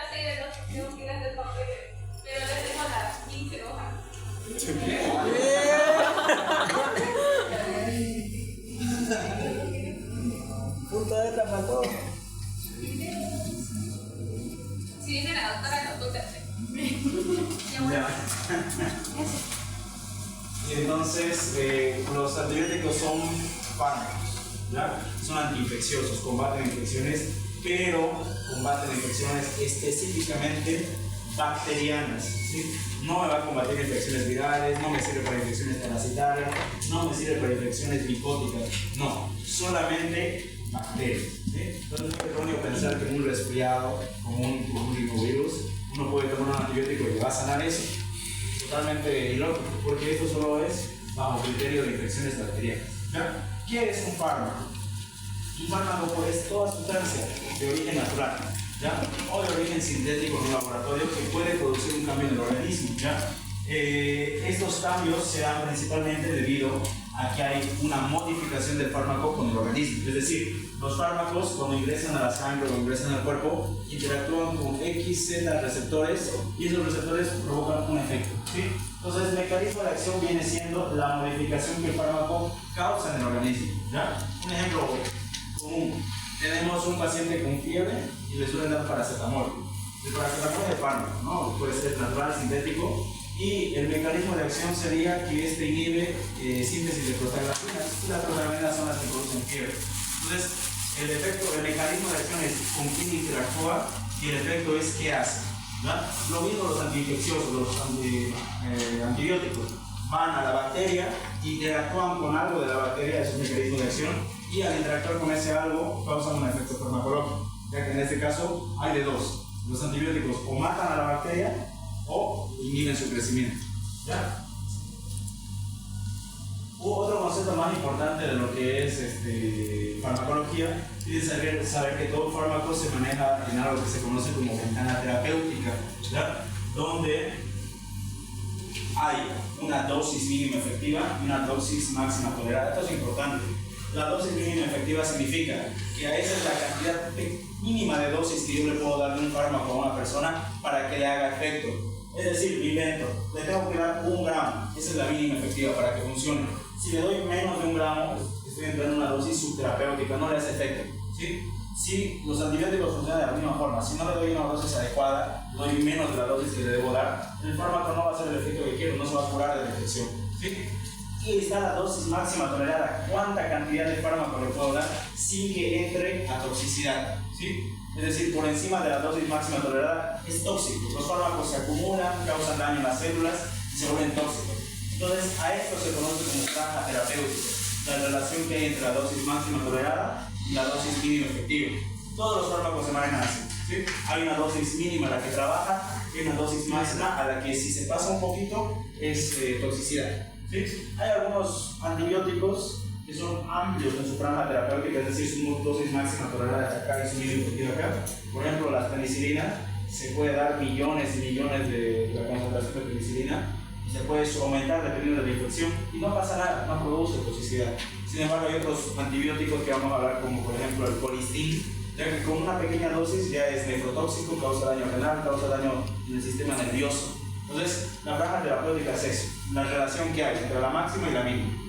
así de los tengo que ir a hacer papel, pero les dejo las 15 hojas. Punto de esta faltó. Si viene la doctora, no toca hacer. Entonces, los antibióticos son fármacos, ¿ya? Son antiinfecciosos, combaten infecciones, pero combaten infecciones específicamente bacterianas, ¿sí? No me va a combatir infecciones virales, no me sirve para infecciones parasitarias, no me sirve para infecciones micóticas, no, solamente bacterias, ¿sí? Entonces es erróneo pensar que en un resfriado, como un rinovirus, uno puede tomar un antibiótico y va a sanar eso. Totalmente ilógico, porque esto solo es bajo criterio de infecciones bacterianas, ¿ya? ¿Qué es un fármaco? Un fármaco es toda sustancia de origen natural, ¿ya? O de origen sintético en un laboratorio que puede producir un cambio en el organismo, ¿ya? Estos cambios se dan principalmente debido a que hay una modificación del fármaco con el organismo. Es decir, los fármacos cuando ingresan a la sangre o ingresan al cuerpo interactúan con X, Z receptores y esos receptores provocan un efecto, ¿sí? Entonces el mecanismo de acción viene siendo la modificación que el fármaco causa en el organismo, ¿ya? Un ejemplo común, tenemos un paciente con fiebre y le suelen dar paracetamol. El paracetamol es fármaco, ¿no? Puede ser natural, sintético. Y el mecanismo de acción sería que este inhibe síntesis de prostaglandinas y las prostaglandinas son las que producen fiebre. Entonces, el mecanismo de acción es con quién interactúa y el efecto es qué hace, ¿verdad? Lo mismo los antiinfecciosos, los antibióticos van a la bacteria, interactúan con algo de la bacteria, es un mecanismo de acción, y al interactuar con ese algo causan un efecto farmacológico, ya que en este caso hay de dos. Los antibióticos o matan a la bacteria o inhiben su crecimiento, ¿ya? Otro concepto más importante de lo que es farmacología es saber que todo fármaco se maneja en algo que se conoce como ventana terapéutica, ¿ya? Donde hay una dosis mínima efectiva y una dosis máxima tolerada. Esto es importante. La dosis mínima efectiva significa que esa es la cantidad mínima de dosis que yo le puedo dar de un fármaco a una persona para que le haga efecto. Es decir, mi invento, le tengo que dar 1 gramo, esa es la mínima efectiva para que funcione. Si le doy menos de 1 gramo, estoy entrando en una dosis subterapéutica, no le hace efecto, ¿sí? Si los antibióticos funcionan de la misma forma, si no le doy una dosis adecuada, le doy menos de la dosis que le debo dar, el fármaco no va a hacer el efecto que quiero, no se va a curar de la infección, ¿sí? Y está la dosis máxima tolerada, cuánta cantidad de fármaco le puedo dar sin que entre a toxicidad, ¿sí? Es decir, por encima de la dosis máxima tolerada es tóxico. Los fármacos se acumulan, causan daño en las células y se vuelven tóxicos. Entonces, a esto se conoce como franja terapéutica, la relación que hay entre la dosis máxima tolerada y la dosis mínima efectiva. Todos los fármacos se manejan así, ¿sí? Hay una dosis mínima a la que trabaja y una dosis máxima a la que si se pasa un poquito es toxicidad, ¿sí? Hay algunos antibióticos que son amplios en su franja terapéutica, es decir, su dosis máxima tolerada de acá y su mínima efectiva acá. Por ejemplo, la penicilina, se puede dar millones y millones de la concentración de penicilina y se puede aumentar dependiendo de la infección y no pasa nada, no produce toxicidad. Sin embargo, hay otros antibióticos que vamos a hablar, como por ejemplo el colistin, ya que con una pequeña dosis ya es nefrotóxico, causa daño renal, causa daño en el sistema nervioso. Entonces, la franja terapéutica es eso, la relación que hay entre la máxima y la mínima.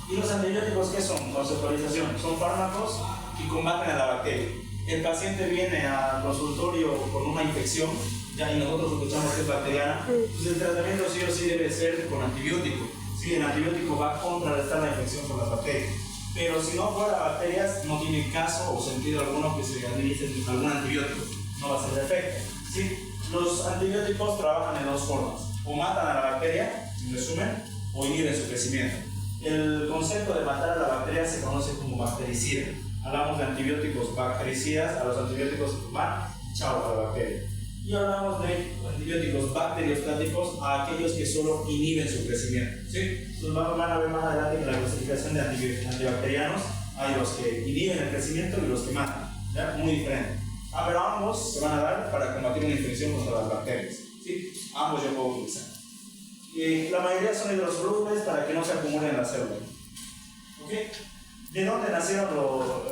¿Y los antibióticos qué son? Conceptualización. Son fármacos que combaten a la bacteria. El paciente viene al consultorio con una infección, ya, y nosotros sospechamos que es bacteriana, entonces el tratamiento sí o sí debe ser con antibiótico. Sí, el antibiótico va a contrarrestar la infección por las bacterias. Pero si no fuera bacterias, no tiene caso o sentido alguno que se administre algún antibiótico. No va a ser efecto. ¿Sí? Los antibióticos trabajan de dos formas. O matan a la bacteria, en resumen, o inhiben su crecimiento. El concepto de matar a la bacteria se conoce como bactericida. Hablamos de antibióticos bactericidas, a los antibióticos que van, chao a la bacteria. Y hablamos de antibióticos bacteriostáticos a aquellos que solo inhiben su crecimiento, ¿sí? Entonces van a ver más adelante que la clasificación de antibacterianos hay los que inhiben el crecimiento y los que matan, ¿ya? Muy diferente. Pero ambos se van a dar para combatir una infección contra las bacterias, ¿sí? Ambos yo puedo utilizar. La mayoría son hidrosolubles para que no se acumulen en la célula. ¿Okay? ¿De dónde nacieron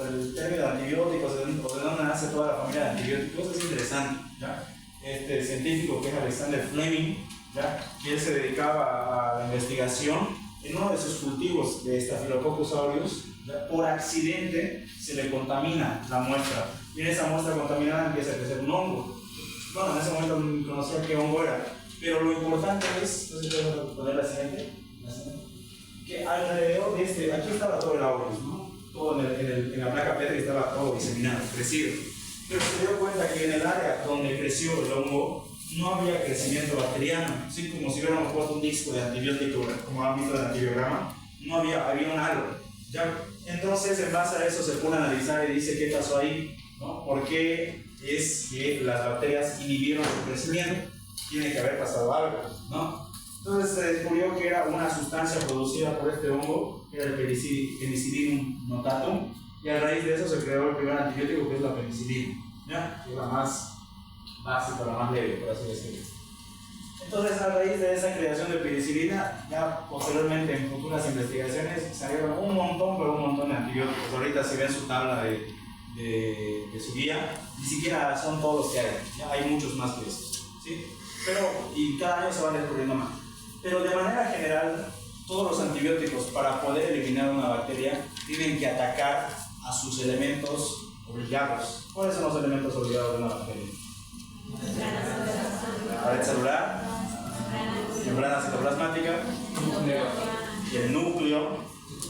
el término de antibióticos? ¿De dónde nace toda la familia de antibióticos es interesante, ¿ya? Este científico que es Alexander Fleming, ¿ya? Que él se dedicaba a la investigación en uno de sus cultivos de Staphylococcus aureus, ¿ya? Por accidente se le contamina la muestra y en esa muestra contaminada empieza a crecer un hongo. Bueno, en ese momento no conocía qué hongo era, pero lo importante es, no sé si puedo poner la siguiente, que alrededor de este, aquí estaba todo el aureus, ¿no? Todo en la placa Petri estaba todo diseminado, crecido. Pero se dio cuenta que en el área donde creció el hongo no había crecimiento bacteriano, así como si hubiéramos puesto un disco de antibiótico, como han visto en el antibiograma, no había un halo. ¿Ya? Entonces, en base a eso se pone a analizar y dice qué pasó ahí, ¿no? ¿Por qué es que las bacterias inhibieron su crecimiento? Tiene que haber pasado algo, ¿no? Entonces se descubrió que era una sustancia producida por este hongo, que era el Penicillium notatum, y a raíz de eso se creó el primer antibiótico, que es la penicilina, ¿ya? Que es la más básica, la más leve, por así decirlo. Entonces, a raíz de esa creación de penicilina, ya posteriormente en futuras investigaciones salieron un montón de antibióticos. Ahorita si ven su tabla de su guía, ni siquiera son todos los que hay, ya hay muchos más que estos, ¿sí? Pero, y cada año se van descubriendo más. Pero de manera general, todos los antibióticos para poder eliminar una bacteria tienen que atacar a sus elementos obligados. ¿Cuáles son los elementos obligados de una bacteria? Pared celular, membrana citoplasmática, y el núcleo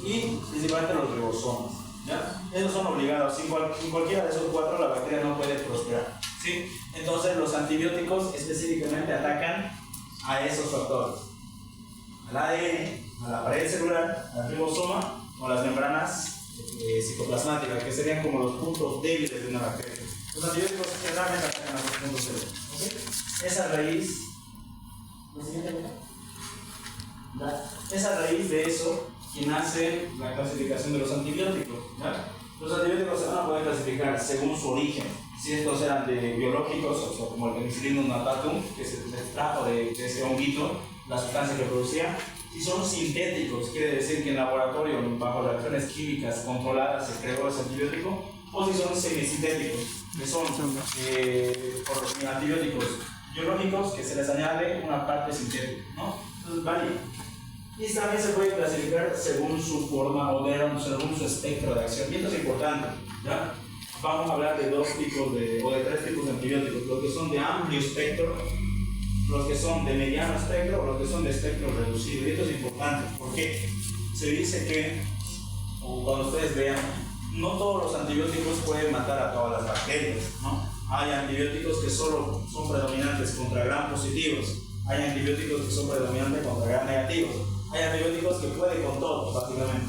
y principalmente los ribosomas, ¿ya? Esos son obligados. Sin cualquiera de esos cuatro la bacteria no puede prosperar, ¿sí? Entonces los antibióticos específicamente atacan a esos factores: al ADN, a la pared celular, al ribosoma o a las membranas citoplasmáticas, que serían como los puntos débiles de una bacteria. Los antibióticos generalmente atacan a los puntos débiles, ¿okay? Es a raíz es a raíz de eso que nace la clasificación de los antibióticos, ¿ya? Los antibióticos se van a poder clasificar según su origen. Si estos eran de biológicos, o sea, como el Penicillium notatum, que se extrajo de ese honguito, la sustancia que producía. Si son sintéticos, quiere decir que en laboratorio, bajo reacciones químicas controladas, se creó ese antibiótico. O si son semisintéticos, que son antibióticos biológicos que se les añade una parte sintética, ¿no? Entonces varía. Y también se puede clasificar según su forma o según su espectro de acción. Y esto es importante, ¿ya? Vamos a hablar de tres tipos de antibióticos: los que son de amplio espectro, los que son de mediano espectro o los que son de espectro reducido. Y esto es importante porque se dice que, o cuando ustedes vean, no todos los antibióticos pueden matar a todas las bacterias, ¿no? Hay antibióticos que solo son predominantes contra gram positivos, hay antibióticos que son predominantes contra gram negativos, hay antibióticos que pueden con todos, básicamente.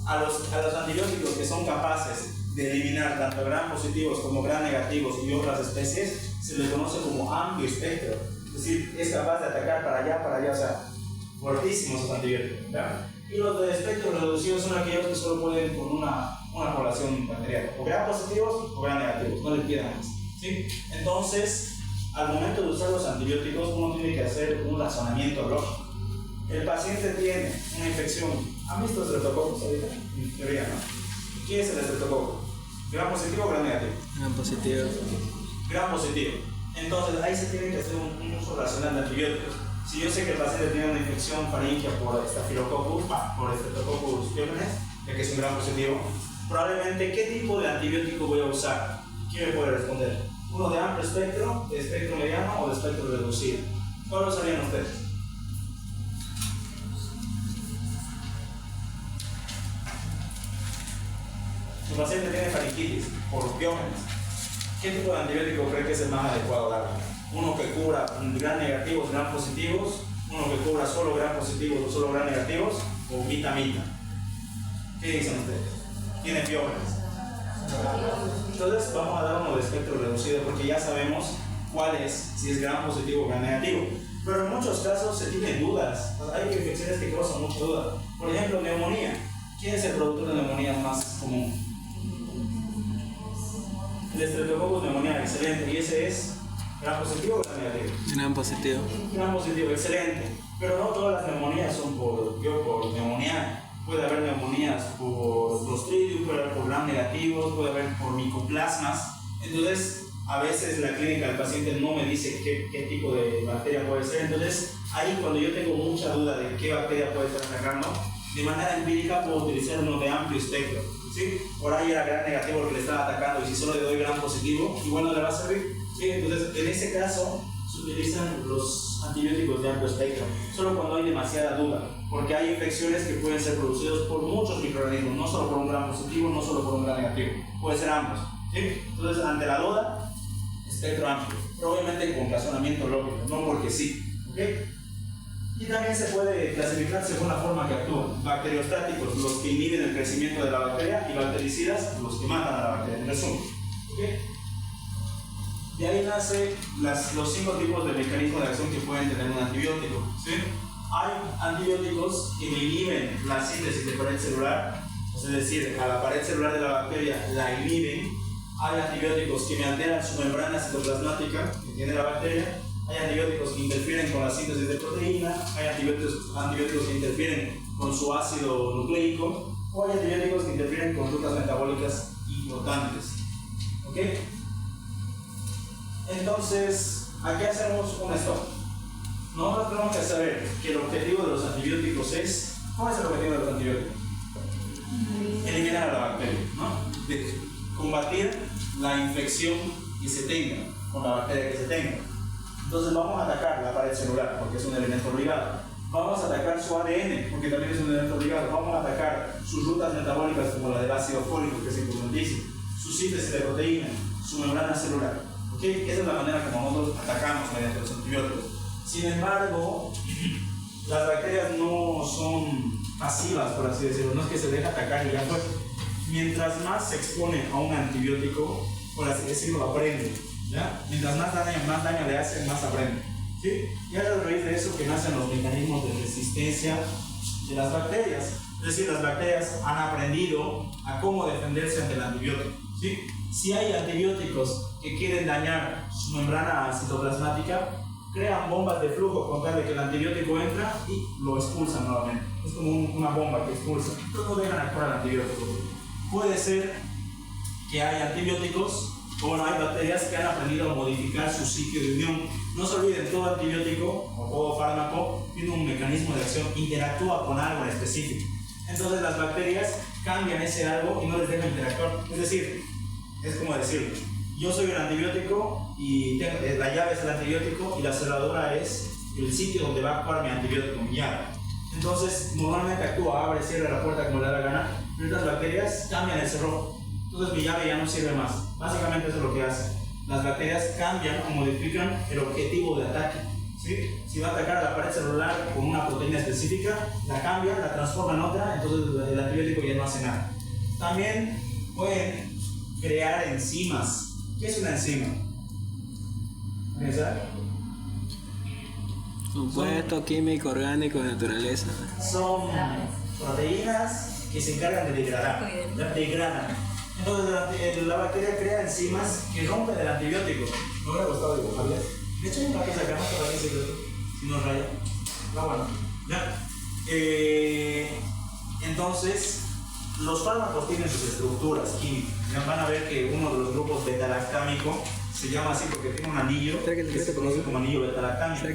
A los antibióticos que son capaces de eliminar tanto gram positivos como gram negativos y otras especies, se les conoce como amplio espectro. Es decir, es capaz de atacar para allá, o sea, fuertísimos esos antibióticos, ¿verdad? Y los de espectro reducido son aquellos que solo pueden con una población bacteriana, o gram positivos o gram negativos, no les pidan más, ¿sí? Entonces, al momento de usar los antibióticos, uno tiene que hacer un razonamiento lógico. El paciente tiene una infección. ¿Han visto estreptococos ahorita? En teoría, ¿no? ¿Qué es el estreptococo? ¿Gram positivo o gram negativo? Gram positivo. Gram positivo. Entonces, ahí se tiene que hacer un uso racional de antibióticos. Si yo sé que el paciente tiene una infección faríngea por Staphylococcus, por Streptococcus pyogenes, ya que es un gram positivo, probablemente, ¿qué tipo de antibiótico voy a usar? ¿Quién me puede responder? ¿Uno de amplio espectro, de espectro mediano o de espectro reducido? ¿Cuál lo usarían ustedes? Su paciente tiene faringitis por biógenes. ¿Qué tipo de antibiótico cree que es el más adecuado darle? ¿Uno que cubra gram negativos, gram positivos? ¿Uno que cubra solo gram positivos o solo gram negativos? ¿O mitad-mitad? ¿Qué dicen ustedes? ¿Tiene biógenes? Entonces vamos a dar uno de espectro reducido porque ya sabemos cuál es, si es gram positivo o gram negativo. Pero en muchos casos se tienen dudas. Hay infecciones que causan mucha duda. Por ejemplo, neumonía. ¿Quién es el productor de neumonía más común? El Streptococcus pneumoniae, excelente. ¿Y ese es gram positivo o gram negativo? Gram positivo. Gram positivo, excelente. Pero no todas las neumonías son por neumonía. Puede haber neumonías por Clostridium, puede haber por gram negativos, puede haber por micoplasmas. Entonces, A veces la clínica del paciente no me dice qué tipo de bacteria puede ser, entonces ahí cuando yo tengo mucha duda de qué bacteria puede estar atacando, de manera empírica puedo utilizar uno de amplio espectro, ¿sí? Por ahí era gran negativo el que le estaba atacando y si solo le doy gran positivo, igual no le va a servir, ¿sí? Entonces en ese caso se utilizan los antibióticos de amplio espectro, solo cuando hay demasiada duda, porque hay infecciones que pueden ser producidas por muchos microorganismos, no solo por un gran positivo, no solo por un gran negativo, puede ser ambos, ¿sí? Entonces ante la duda, espectro amplio, pero obviamente con razonamiento lógico, no porque sí, ¿ok? Y también se puede clasificar según la forma que actúan. Bacteriostáticos, los que inhiben el crecimiento de la bacteria, y bactericidas, los que matan a la bacteria, en resumen, ¿ok? De ahí nacen los 5 tipos de mecanismos de acción que pueden tener un antibiótico, ¿sí? Hay antibióticos que inhiben la síntesis de pared celular, es decir, a la pared celular de la bacteria la inhiben. Hay antibióticos que me alteran su membrana citoplasmática que tiene la bacteria. Hay antibióticos que interfieren con la síntesis de proteína. Hay antibióticos que interfieren con su ácido nucleico. O hay antibióticos que interfieren con rutas metabólicas importantes. ¿Ok? Entonces, aquí hacemos un stop. Nosotros tenemos que saber que el objetivo de los antibióticos es... ¿Cuál es el objetivo de los antibióticos? Eliminar a la bacteria, ¿no? De combatir la infección que se tenga, con la bacteria que se tenga. Entonces vamos a atacar la pared celular, porque es un elemento obligado. Vamos a atacar su ADN, porque también es un elemento obligado. Vamos a atacar sus rutas metabólicas, como la del ácido fólico, que es importantísimo. Su síntesis de proteína, su membrana celular. ¿Okay? Esa es la manera como nosotros atacamos mediante los antibióticos. Sin embargo, las bacterias no son pasivas, por así decirlo. No es que se deje atacar y ya fue. Mientras más se expone a un antibiótico, por así decirlo, aprende, ¿ya? Mientras más daño le hacen, más aprende, ¿sí? Y es a raíz de eso que nacen los mecanismos de resistencia de las bacterias. Es decir, las bacterias han aprendido a cómo defenderse ante el antibiótico, ¿sí? Si hay antibióticos que quieren dañar su membrana citoplasmática, crean bombas de flujo con tal de que el antibiótico entra y lo expulsan nuevamente. Es como una bomba que expulsa. Entonces no dejan actuar al antibiótico. Puede ser que hay antibióticos, o bueno, hay bacterias que han aprendido a modificar su sitio de unión. No se olviden, todo antibiótico o todo fármaco tiene un mecanismo de acción, interactúa con algo en específico. Entonces las bacterias cambian ese algo y no les dejan interactuar. Es decir, es como decirlo, yo soy un antibiótico y la llave es el antibiótico y la cerradura es el sitio donde va a actuar mi antibiótico, mi llave. Entonces normalmente actúa, abre, cierra la puerta como le da la gana, pero estas bacterias cambian el cerrojo. Entonces mi llave ya no sirve más. Básicamente eso es lo que hace. Las bacterias cambian o modifican el objetivo de ataque, ¿sí? Si va a atacar a la pared celular con una proteína específica, la cambia, la transforma en otra, entonces el antibiótico ya no hace nada. También pueden crear enzimas. ¿Qué es una enzima? ¿Alguien sabe? Compuesto químico orgánico de naturaleza. Son proteínas que se encargan de degradar. Degradan. Entonces la bacteria crea enzimas que rompen el antibiótico. Me hubiera gustado dibujarle. De hecho hay una pieza acá, no para qué secreto. Si no raya. No, bueno. ¿Ya? Entonces, los fármacos tienen sus estructuras químicas. Ya van a ver que uno de los grupos beta-lactámico se llama así porque tiene un anillo que se conoce como anillo beta-lactámico.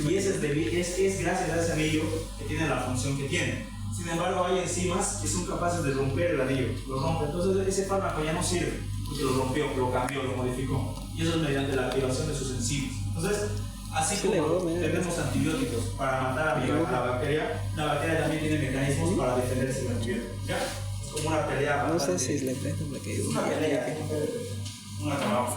Y ese es gracias a ese anillo que tiene la función que tiene. Sin embargo, hay enzimas que son capaces de romper el anillo, lo rompe. Entonces ese fármaco ya no sirve porque lo rompió, lo cambió, lo modificó. Y eso es mediante la activación de sus enzimas. Entonces, así como tenemos antibióticos para matar a la bacteria también tiene mecanismos para defenderse del antibiótico. ¿Ya? Es como una pelea. No sé si le presto para que una pelea. Una trabajo.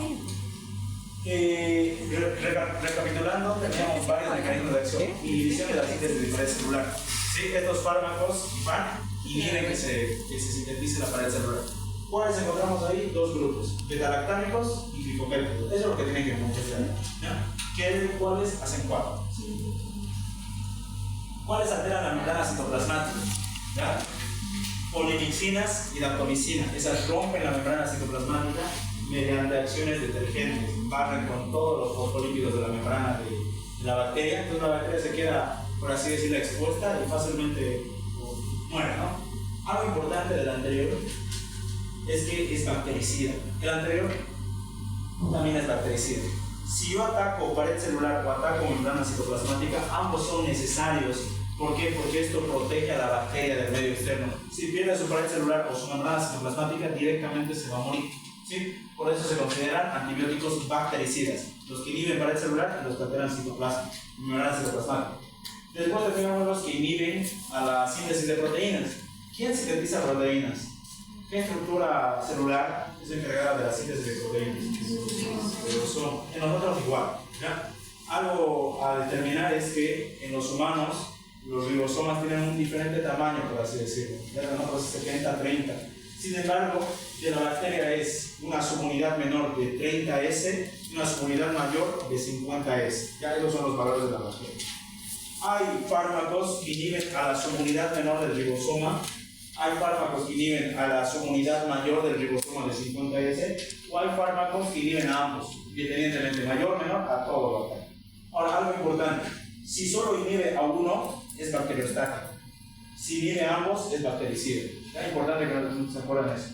Recapitulando, teníamos varios mecanismos de acción. Inhibición de la síntesis de pared celular. ¿Sí? Estos fármacos van y inhiben que se sintetice la pared celular. ¿Cuáles encontramos ahí? Dos grupos, beta-lactámicos y glifopéptidos. Eso es lo que tienen que conocer. ¿Cuáles hacen cuatro? ¿Cuáles alteran la membrana citoplasmática? ¿Ya? Polimicinas y daptomicinas. Esas rompen la membrana citoplasmática mediante acciones detergentes, barren con todos los fosfolípidos de la membrana de la bacteria. Entonces la bacteria se queda, por así decirlo, expuesta y fácilmente muere, ¿no? Algo importante del anterior es que es bactericida. El anterior también es bactericida. Si yo ataco pared celular o ataco membrana citoplasmática, ambos son necesarios. ¿Por qué? Porque esto protege a la bacteria del medio externo. Si pierde su pared celular o su membrana citoplasmática, directamente se va a morir. ¿Sí? Por eso se consideran antibióticos bactericidas, los que inhiben pared celular y los que alteran citoplasma, membrana citoplasmática. Después tenemos los que inhiben a la síntesis de proteínas. ¿Quién sintetiza proteínas? ¿Qué estructura celular es encargada de la síntesis de proteínas? El ribosoma. En nosotros igual. ¿Ya? Algo a determinar es que en los humanos los ribosomas tienen un diferente tamaño, por así decirlo. Ya tenemos 70-30. Sin embargo, de la bacteria es una subunidad menor de 30S y una subunidad mayor de 50S. Ya esos son los valores de la bacteria. Hay fármacos que inhiben a la subunidad menor del ribosoma, hay fármacos que inhiben a la subunidad mayor del ribosoma de 50S, o hay fármacos que inhiben a ambos, independientemente mayor o menor, a todo lo que. Ahora, algo importante, si solo inhibe a uno, es bacteriostático. Si inhibe a ambos, es bactericida. Es importante que se acuerden eso.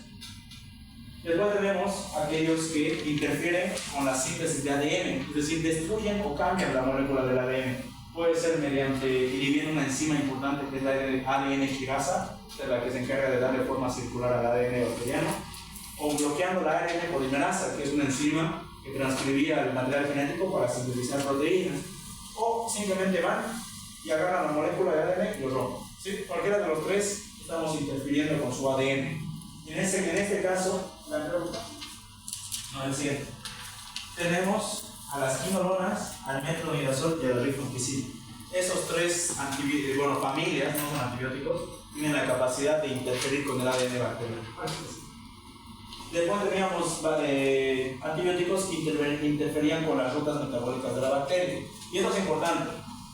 Después tenemos aquellos que interfieren con la síntesis de ADN, es decir, destruyen o cambian la molécula del ADN. Puede ser mediante inhibiendo una enzima importante que es la ADN quirasa, que es la que se encarga de darle forma circular al ADN bacteriano, o bloqueando la ARN polimerasa, que es una enzima que transcribía el material genético para sintetizar proteínas, o simplemente van y agarran la molécula de ADN y lo rompen. ¿Sí? Cualquiera de los tres estamos interfiriendo con su ADN. En este caso, el siguiente. Tenemos a las quinolonas, al metronidazol y al rifampicina. Esos tres familias, no son antibióticos, tienen la capacidad de interferir con el ADN bacteriano. Después teníamos antibióticos que interferían con las rutas metabólicas de la bacteria. Y esto es importante.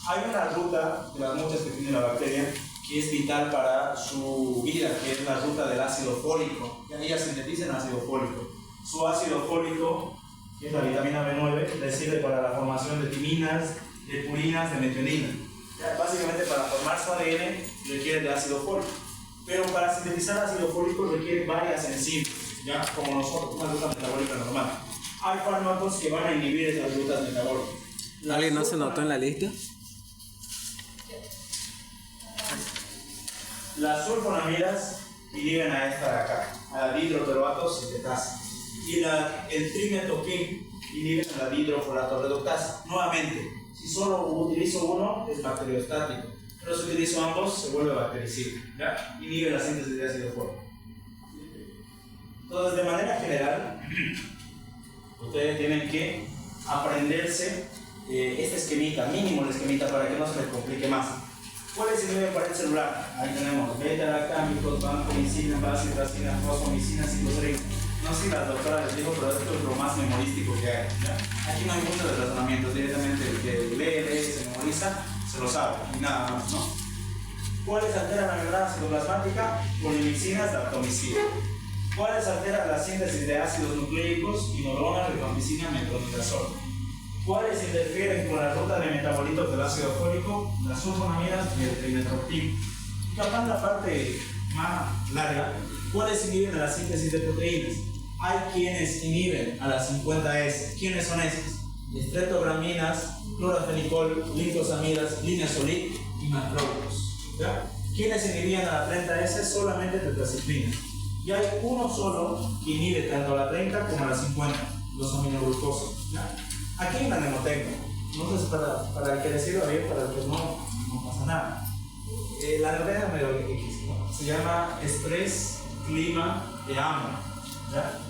Hay una ruta de las muchas que tiene la bacteria que es vital para su vida, que es la ruta del ácido fólico. Ella sintetiza el ácido fólico. Su ácido fólico, que es la vitamina B9, le sirve para la formación de timinas, de purinas, de metionina. Básicamente para formar su ADN requiere de ácido fólico. Pero para sintetizar ácido fólico requiere varias enzimas, ¿ya? Como nosotros, una ruta metabólica normal. Hay fármacos que van a inhibir esas rutas metabólicas. ¿Alguien no se notó en la lista? Las sulfonamidas inhiben a esta de acá, a la dihidroteroato sintetasa. Y el trimetoquín inhibe a la dihidroforato reductasa. Nuevamente, si solo utilizo uno, es bacteriostático. Pero si utilizo ambos, se vuelve bactericida. ¿Ya? Inhibe la síntesis de ácido fólico. Entonces, de manera general, ustedes tienen que aprenderse este esquemita, mínimo el esquemita, para que no se les complique más. ¿Cuál es el inhibe pared celular? Ahí tenemos beta-lactámicos, vancomicina, vancomicina, fosfomicina, cicloserina. No sé si la doctora les dijo, pero esto es lo más memorístico que hay. ¿Ya? Aquí no hay mucho de razonamiento, directamente el que lee, se memoriza, se lo sabe, y nada más, ¿no? ¿Cuáles alteran la membrana citoplasmática? Polimicinas, daptomicina. ¿Cuáles alteran la síntesis de ácidos nucleicos? Quinolona, rifampicina, metronidazol. ¿Cuáles interfieren con la ruta de metabolitos del ácido fólico? Las sulfonamidas y el trimetoquín. Y capaz la parte más larga, ¿cuáles inhiben a la síntesis de proteínas? Hay quienes inhiben a las 50S. ¿Quiénes son esas? Estreptograminas, clorafenicol, lincosamidas, lineazolid y macrólicos. ¿Quiénes inhibían a la 30S? Solamente tetraciclina. Y hay uno solo que inhibe tanto a la 30 como a la 50, los aminoglucosos. Aquí hay una mnemoteca. No sé si para el que le sirva bien, para el que no pasa nada. La mnemoteca medio X, ¿no? Se llama estrés, clima y amo. ¿Ya?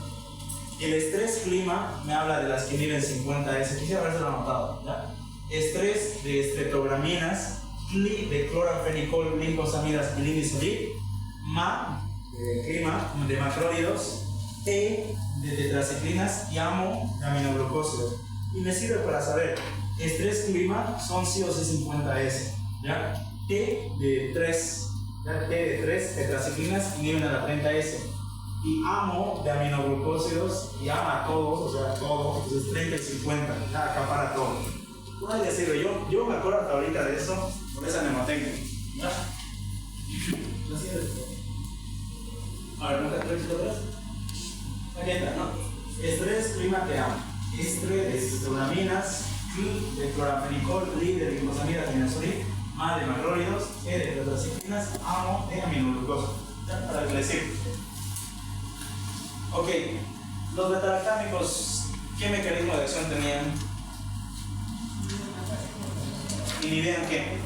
El estrés clima me habla de las que inhiben 50S. Quisiera haberlo anotado. ¿Ya? Estrés de estreptograminas, de clorafenicol, lincosamidas y linezolid, clima de macrólidos, T de tetraciclinas y amo de aminoglucósidos. Y me sirve para saber, estrés clima son sí o sí 50S, ¿ya? T de 3, ¿ya? T de 3 tetraciclinas inhiben a la 30S. Y amo de aminoglucósidos y ama a todos, o sea, todos, entonces 30 y 50, ya acapara todo. Una le sirve, yo me acuerdo hasta ahorita de eso, por esa mnemoteca, ¿ya? ¿No sirve? A ver, ¿no te acuerdas otra vez? Aquí está, ¿no? Estrés, clima, te amo. estre de citrulaminas, cl de cloramfenicol, li de glicosamida, niacinamida, ma de macrólidos, e de tetracitrinas, amo de aminoglucosa. ¿Ya? Para que les sirva. Ok, los beta-lactámicos, ¿qué mecanismo de acción tenían? ¿Inhibían qué?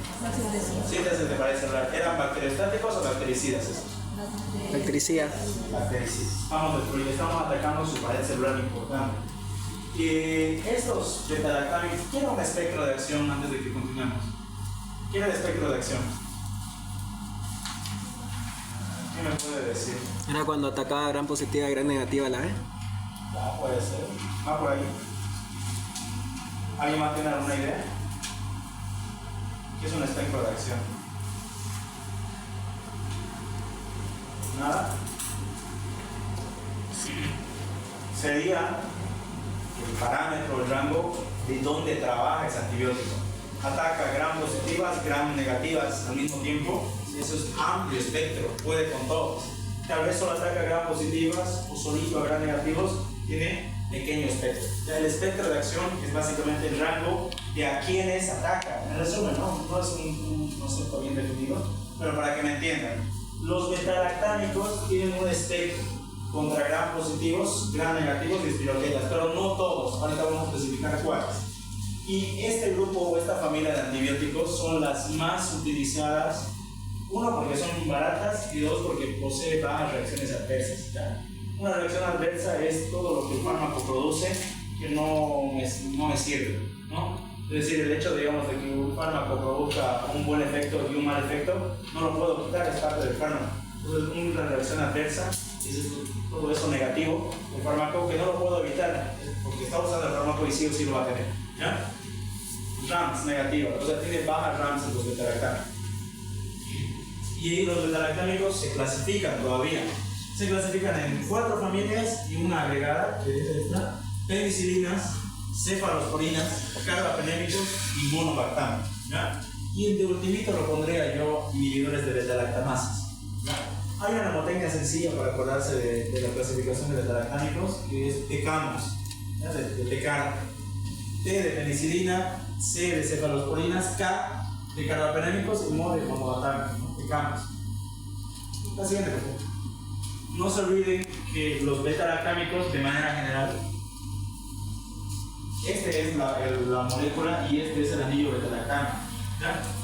Síntesis de pared celular. ¿Eran bacteriostáticos o bactericidas estos? Bactericida. Bactericidas. Vamos a destruir, estamos atacando su pared celular importante. Estos beta-lactámicos, ¿qué era un espectro de acción antes de que continuemos? ¿Qué era el espectro de acción? ¿Qué me puede decir? Era cuando atacaba gran positiva y gran negativa a la vez. Ya, puede ser. Va por ahí. ¿Alguien más tiene alguna idea? ¿Qué es un espectro de acción? ¿Nada? Sería el parámetro, el rango de dónde trabaja ese antibiótico. Ataca gram positivas, gram negativas al mismo tiempo. Eso es amplio espectro, puede con todos. Tal vez solo ataca gram positivas o solito a gram negativos, tiene pequeño espectro. Ya el espectro de acción es básicamente el rango de a quienes ataca. En resumen, no es un concepto bien definido, pero para que me entiendan. Los beta-lactámicos tienen un espectro contra gram positivos, gram negativos y espiroquetas, pero no todos. Ahorita vamos a especificar cuáles. Y este grupo o esta familia de antibióticos son las más utilizadas, uno porque son baratas y dos porque posee bajas reacciones adversas. ¿Ya? Una reacción adversa es todo lo que el fármaco produce que no me sirve, ¿no? Es decir, el hecho, digamos, de que un fármaco produzca un buen efecto y un mal efecto, no lo puedo quitar, es parte del fármaco. Entonces, una reacción adversa es todo eso negativo del fármaco que no lo puedo evitar, porque está usando el fármaco y sí o sí lo va a tener. ¿Ya? RAMS negativa, o sea, tiene bajas RAMS en los beta-lactámicos. Y los beta-lactámicos se clasifican todavía. Se clasifican en 4 familias y una agregada, que es esta: penicilinas, cefalosporinas, carbapenémicos y monobactámicos. ¿Ya? Y de ultimito lo pondría yo inhibidores de beta-lactamasas. Hay una mnemotecnia sencilla para acordarse de la clasificación de beta-lactámicos, que es TECAMOS, de tecar. T de penicilina, C de cefalosporinas, K de carbapenémicos y MO de monobactámicos, ¿no? TECAMOS. La siguiente, por favor. No se olviden que los beta-lactámicos, de manera general, este es la molécula y este es el anillo beta-lactámico.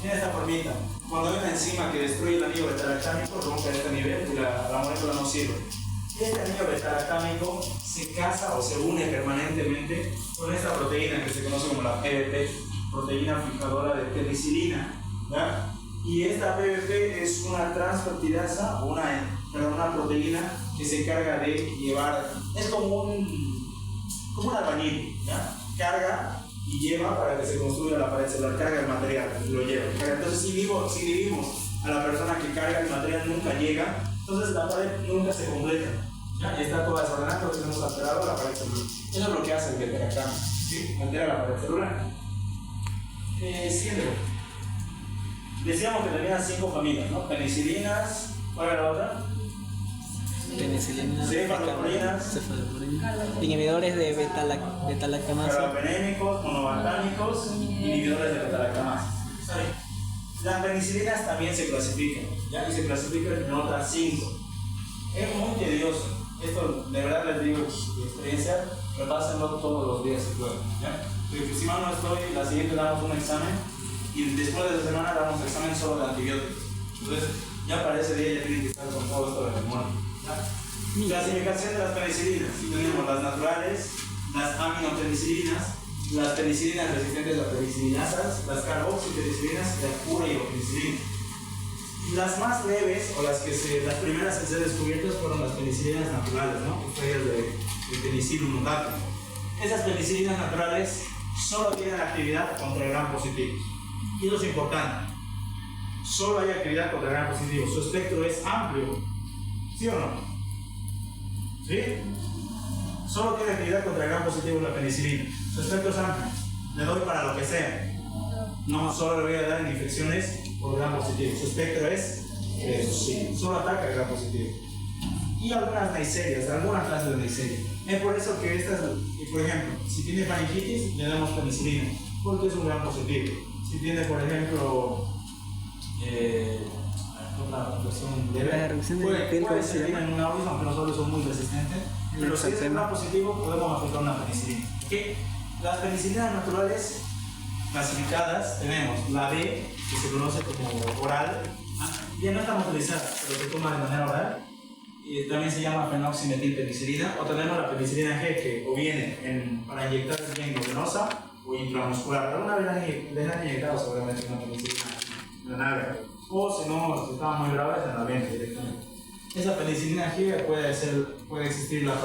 Tiene esta formita. Cuando hay una enzima que destruye el anillo beta-lactámico, rompe este nivel y la molécula no sirve. Este anillo beta-lactámico se casa o se une permanentemente con esta proteína que se conoce como la PBP, proteína fijadora de penicilina. ¿Ya? Y esta PBP es una transpeptidasa, una proteína que se encarga de llevar, es como un albañil, ¿ya? Carga y lleva para que se construya la pared celular, carga el material, lo lleva. Entonces, si vivimos a la persona que carga el material, nunca llega, entonces la pared nunca se completa. ¿Ya? Y está toda desordenada, entonces hemos alterado la pared celular. Eso es lo que hace el beta-lactámico, ¿sí? Altera la pared celular. Siguiente. Decíamos que tenían 5 familias, ¿no? Penicilinas, ¿cuál era la otra? Penicilina, cefalosporinas, inhibidores de beta-lactamasa, carbapenémicos, monobactámicos, inhibidores de beta-lactamasa. ¿Está bien? Las penicilinas también se clasifican, ¿ya? Y se clasifican en otras 5. Es muy tedioso. Esto, de verdad les digo, de experiencia, repásenlo todos los días si pueden, ¿ya? Porque si mal no estoy, la siguiente damos un examen y después de esa semana damos examen solo de antibióticos. Entonces, ya para ese día ya tienen que estar con todo esto de memoria. Clasificación de las penicilinas. Tenemos las naturales, las aminopenicilinas, las penicilinas resistentes a penicilinasas, las carboxipenicilinas y las pura hidropenicilinas. Las más leves, o las primeras en ser descubiertas, fueron las penicilinas naturales, ¿no? Estrellas de penicillium notatum. Esas penicilinas naturales solo tienen actividad contra gram positivos. Y eso es importante. Solo hay actividad contra gram positivos. Su espectro es amplio. ¿Sí o no? ¿Sí? Solo tiene actividad contra gram positivo la penicilina. Su espectro es amplio. Le doy para lo que sea. No, solo le voy a dar en infecciones por gram positivo. Su espectro es eso, sí. Solo ataca el gram positivo. y algunas neiserias, algunas clases de neisseria. Es por eso que estas, por ejemplo, si tiene faringitis, le damos penicilina, porque es un gran positivo. Si tiene, por ejemplo, otra infección leve, puede servir en un auris, aunque los auris son muy resistentes, pero si es un gran positivo, podemos aplicar una penicilina. ¿Okay? Las penicilinas naturales clasificadas tenemos la B, que se conoce como oral, ya no estamos utilizando, pero se toma de manera oral, y también se llama fenoximetilpenicilina, o tenemos la penicilina G, que o viene para inyectar en venosa o intramuscular. Alguna vez les han inyectado seguramente una penicilina en la nalga, o si no, si estaban muy graves, en la vena directamente. Esa penicilina G puede existir la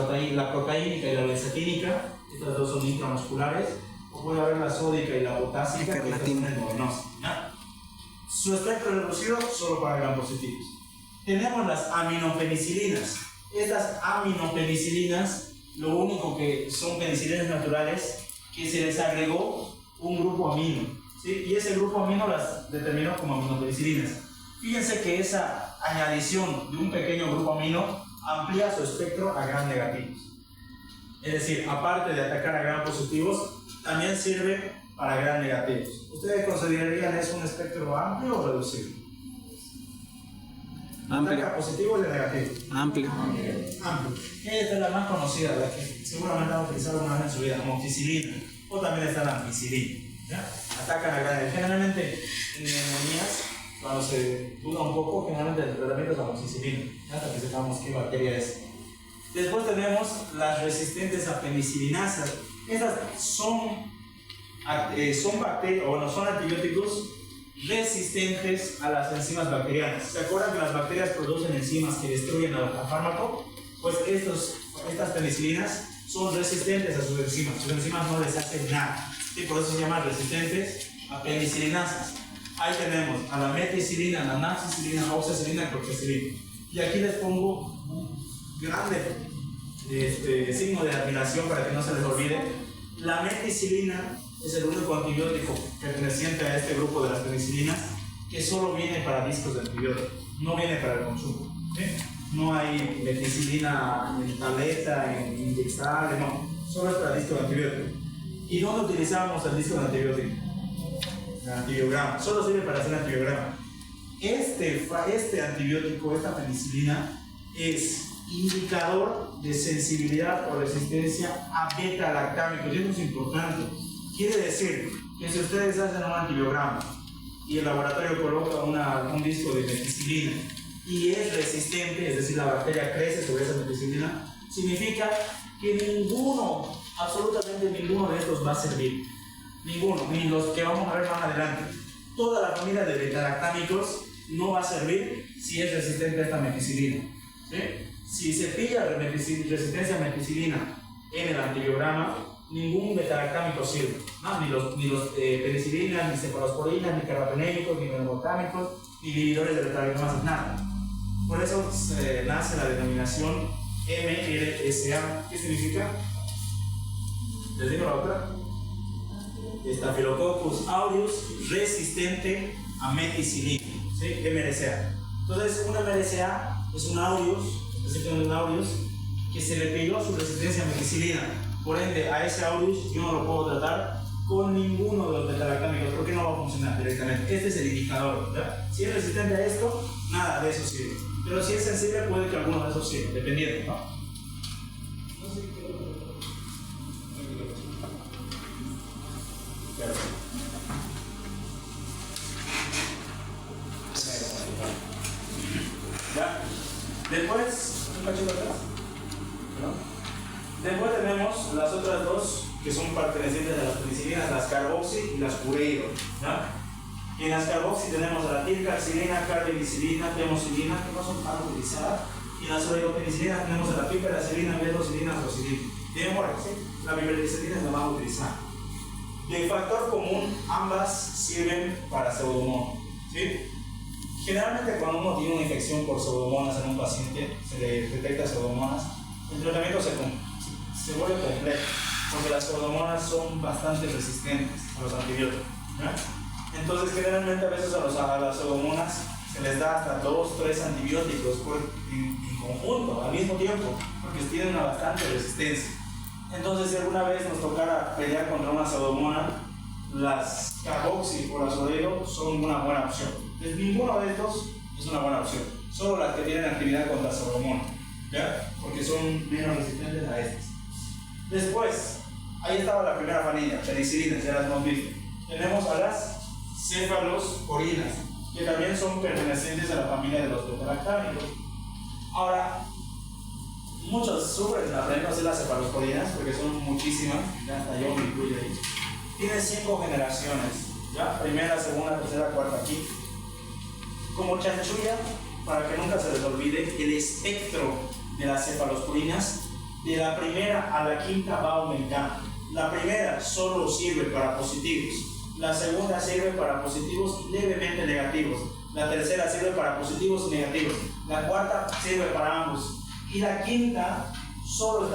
proteínica y la benzatínica, estas dos son intramusculares, o puede haber la sódica y la potásica, que son endovenosa. Su espectro reducido solo para gram positivos. Tenemos las aminopenicilinas. Estas aminopenicilinas, lo único que son penicilinas naturales, que se les agregó un grupo amino, ¿sí? Y ese grupo amino las determinó como aminopenicilinas. Fíjense que esa añadición de un pequeño grupo amino amplía su espectro a gram negativos. Es decir, aparte de atacar a gram positivos, también sirve para gram negativos. ¿Ustedes considerarían eso un espectro amplio o reducido? Amplio. ¿Ataca positivo o negativo? Amplio. Amplio. Esta es la más conocida, la que seguramente han utilizado alguna vez en su vida, amoxicilina, o también está la ampicilina. Atacan a gram. Generalmente en neumonías, cuando se duda un poco, generalmente el tratamiento es amoxicilina, hasta que sepamos qué bacteria es. Después tenemos las resistentes a penicilinasas. Estas son bacterias, o no son antibióticos resistentes a las enzimas bacterianas. ¿Se acuerdan que las bacterias producen enzimas que destruyen al fármaco? Pues estas penicilinas son resistentes a sus enzimas no les hacen nada. Y por eso se llaman resistentes a penicilinasas. Ahí tenemos a la meticilina, la nafcicilina, oxacilina, cloxacilina. Y aquí les pongo un grande signo de admiración para que no se les olvide. La meticilina es el único antibiótico perteneciente a este grupo de las penicilinas que solo viene para discos de antibióticos, no viene para el consumo. ¿Sí? No hay meticilina en tableta, en inyectable, no, solo es para discos de antibiótico. ¿Y dónde utilizamos el disco de antibiótico? El antibiograma, solo sirve para hacer antibiograma. Este antibiótico, esta penicilina, es indicador de sensibilidad o resistencia a beta-lactámicos. Y eso es importante. Quiere decir que si ustedes hacen un antibiograma y el laboratorio coloca un disco de meticilina y es resistente, es decir, la bacteria crece sobre esa meticilina, significa que absolutamente ninguno de estos va a servir. Ninguno, ni los que vamos a ver más adelante. Toda la familia de beta-lactámicos no va a servir si es resistente a esta meticilina. ¿Sí? Si se pilla resistencia a meticilina en el antibiograma, ningún beta-lactámico sirve, ¿no? Ni los penicilinas, ni cefalosporinas, ni carbapenémicos, ni melomotámicos, ni inhibidores de beta-lactamasa, nada. Por eso nace la denominación MRSA. ¿Qué significa? ¿Les digo la otra? Staphylococcus aureus resistente a meticilina, ¿sí? MRSA. Entonces, una MRSA es un aureus, específicamente un aureus, que se le pidió su resistencia a meticilina. Por ende, a ese aureus yo no lo puedo tratar con ninguno de los beta-lactámicos porque no va a funcionar directamente. Este es el indicador, ¿verdad? Si es resistente a esto, nada de eso sirve. Pero si es sensible, puede que alguno de esos sirva, dependiendo, ¿no? ¿Ya? Después, un cachito atrás. ¿No? Después tenemos las otras dos que son pertenecientes a las penicilinas, las carboxy y las pureiro. Y en las carboxy tenemos a la tilcarcilina, carbimicilina, temocilina, que no son tan utilizadas. Y en las oligopenicidina tenemos a la piperacilina, bedrocilina, rocilina. De memoria, ¿sí? La piperacilina es la más utilizada. De factor común, ambas sirven para pseudomonas, ¿sí? Generalmente cuando uno tiene una infección por pseudomonas en un paciente, se le detecta pseudomonas, el tratamiento se vuelve complejo, porque las pseudomonas son bastante resistentes a los antibióticos. Entonces generalmente a veces a las pseudomonas se se les da hasta 2, 3 antibióticos en conjunto, al mismo tiempo, porque tienen una bastante resistencia. Entonces, si alguna vez nos tocara pelear contra una pseudomonas, las carboxy o las odedo son una buena opción. Entonces, ninguno de estos es una buena opción, solo las que tienen actividad contra pseudomonas, ¿ya? Porque son menos resistentes a estas. Después, ahí estaba la primera familia, penicilinas, ya las hemos visto. Tenemos a las cefalosporinas, que también son pertenecientes a la familia de los beta-lactámicos. Ahora, muchos sufren aprender a hacer las cefalosporinas porque son muchísimas, ya hasta yo me incluyo ahí. Tiene 5 generaciones, ¿ya? Primera, segunda, tercera, cuarta, quinta. Como chanchulla, para que nunca se les olvide, el espectro de las cefalosporinas de la primera a la quinta va aumentando. La primera solo sirve para positivos, la segunda sirve para positivos levemente negativos, la tercera sirve para positivos y negativos, la cuarta sirve para ambos y la quinta solo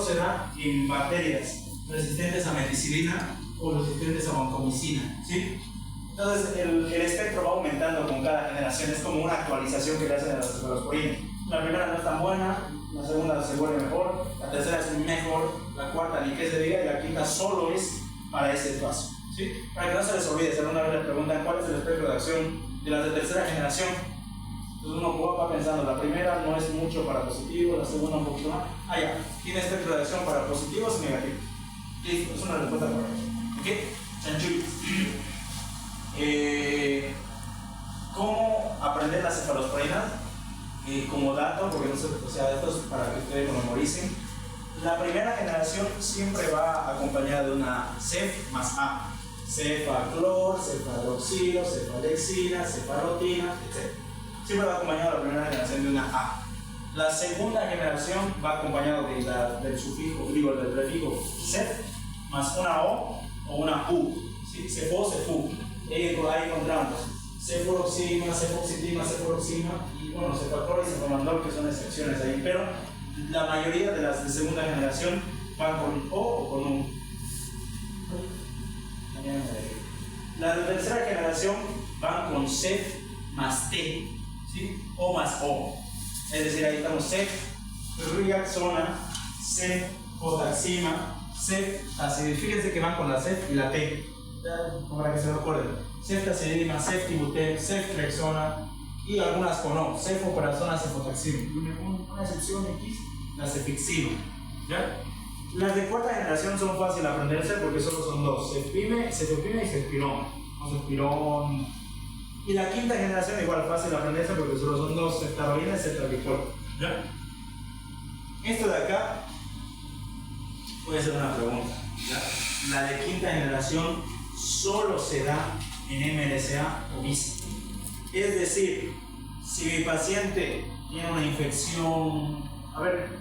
se da en bacterias resistentes a meticilina o resistentes a vancomicina, ¿sí? Entonces el espectro va aumentando con cada generación, es como una actualización que le hacen a las cefalosporinas. La primera no es tan buena, la segunda se vuelve mejor, la tercera es mejor, la cuarta ni qué se diga y la quinta solo es para ese espacio, ¿sí? Para que no se les olvide, si alguna vez les preguntan cuál es el espectro de acción de las de tercera generación, entonces uno va pensando, la primera no es mucho para positivos, la segunda un poquito más, ya, tiene espectro de acción para positivos y negativos. Listo, es una respuesta correcta. ¿Ok? Chanchullos. ¿Cómo aprender las cefalosporinas? Como dato, porque no sé, o sea, esto es para que ustedes lo memoricen. La primera generación siempre va acompañada de una cef más A. Cefaclor, cefaloxilo, cefalexina, cefalotina, etc. Siempre va acompañada la primera generación de una A. La segunda generación va acompañada del sufijo, digo, del prefijo cef más una O o una U. ¿Sí? Cefo, cefu. Ahí encontramos cefuroxima, cefoxitima, cefuroxima y bueno, cefaclor y cefamandol, que son excepciones ahí, pero la mayoría de las de segunda generación van con O o con U. Las de tercera generación van con cef más T, ¿sí? O más O. Es decir, ahí estamos cef, riaxona, cef, potaxima, cef, así, fíjense que van con la cef y la T, para que se lo acuerden. Ceftazidima, ceftibutem, ceftrexona y algunas con O, cefocorazona, cefotaxima. Una excepción X, la cefixima. ¿Ya? Las de cuarta generación son fáciles de aprenderse porque solo son dos, cefpime y cefpirón. O cefpirón. Y la quinta generación igual fácil de aprenderse porque solo son dos, ceftaroína y ceftraquicol. ¿Ya? Esto de acá puede ser una pregunta. ¿Ya? La de quinta generación solo se da en MRSA o BISA. Es decir, si mi paciente tiene una infección, a ver,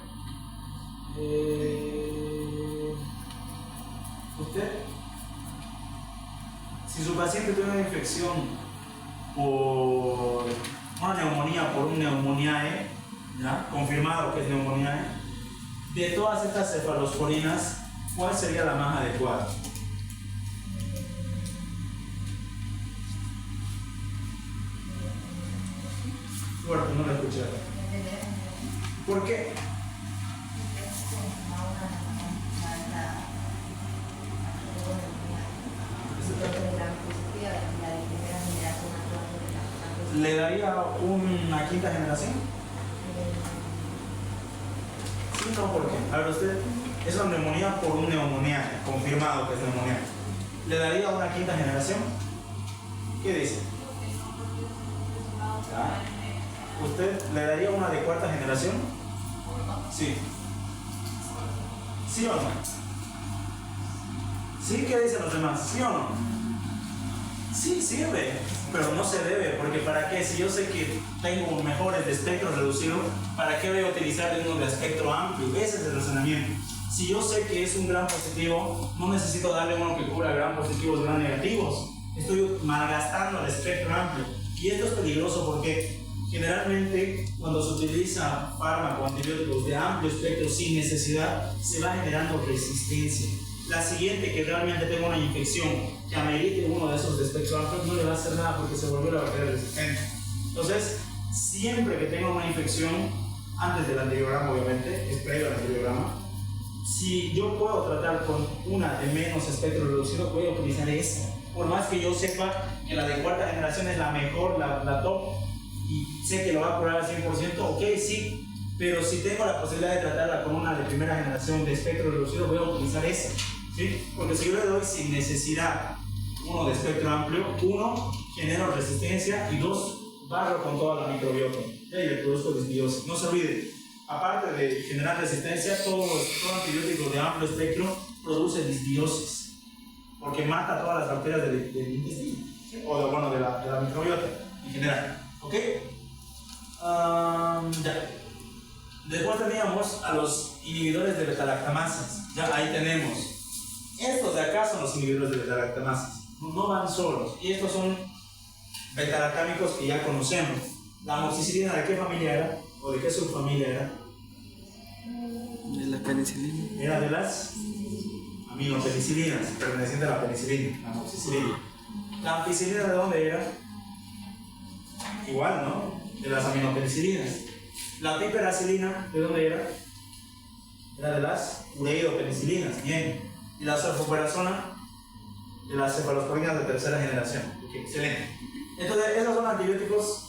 usted, si su paciente tiene una infección por una neumonía, por un neumoniae, ¿ya? Confirmado que es neumoniae, de todas estas cefalosporinas, ¿cuál sería la más adecuada? Fuerte, no la escuché. ¿Por qué? ¿Le daría una quinta generación? Sí, no, ¿por qué? A ver, usted, es una neumonía por un neumonía, confirmado que es neumonía. ¿Le daría una quinta generación? ¿Qué dice? ¿Ah? ¿Usted le daría una de cuarta generación? Sí. ¿Sí o no? ¿Sí? ¿Qué dicen los demás? ¿Sí o no? Sí, sirve, pero no se debe, porque ¿para qué? Si yo sé que tengo mejores de espectro reducido, ¿para qué voy a utilizar uno de espectro amplio? Ese es el razonamiento. Si yo sé que es un gran positivo, no necesito darle uno que cubra gran positivos, gran negativos. Estoy malgastando el espectro amplio. Y esto es peligroso porque generalmente cuando se utiliza fármaco antibióticos de amplio espectro sin necesidad, se va generando resistencia. La siguiente, que realmente tenga una infección que amerite uno de esos de espectro amplio, no le va a hacer nada porque se volvió la bacteria resistente. Entonces, siempre que tenga una infección, antes del antibiograma obviamente, es previo al antibiograma, si yo puedo tratar con una de menos espectro reducido, voy a utilizar esa. Por más que yo sepa que la de cuarta generación es la mejor, la top, y sé que lo va a curar al 100%, ok, sí, pero si tengo la posibilidad de tratarla con una de primera generación de espectro reducido, voy a utilizar esa, ¿sí? Porque si yo le doy sin necesidad uno de espectro amplio, uno, genero resistencia, y dos, barro con toda la microbiota, y le produzco disbiosis. No se olvide, aparte de generar resistencia, todo antibiótico de amplio espectro produce disbiosis, porque mata todas las bacterias del intestino, ¿sí? O de la microbiota en general. ¿Ok? Ya. Después teníamos a los inhibidores de beta-lactamasas. Ya ahí tenemos. Estos de acá son los inhibidores de beta-lactamasas. No van solos. Y estos son beta-lactámicos que ya conocemos. La amoxicilina, ¿de qué familia era? ¿O de qué subfamilia era? De la penicilina. Era de las aminopenicilinas, perteneciente a la penicilina, la amoxicilina. ¿La ampicilina de dónde era? Igual, ¿no? De las aminopenicilinas. La piperacilina, ¿de dónde era? Era de las ureidopenicilinas, bien. Y la sulfoperazona, de las cefalosporinas de tercera generación. Okay, excelente. Entonces, esos son antibióticos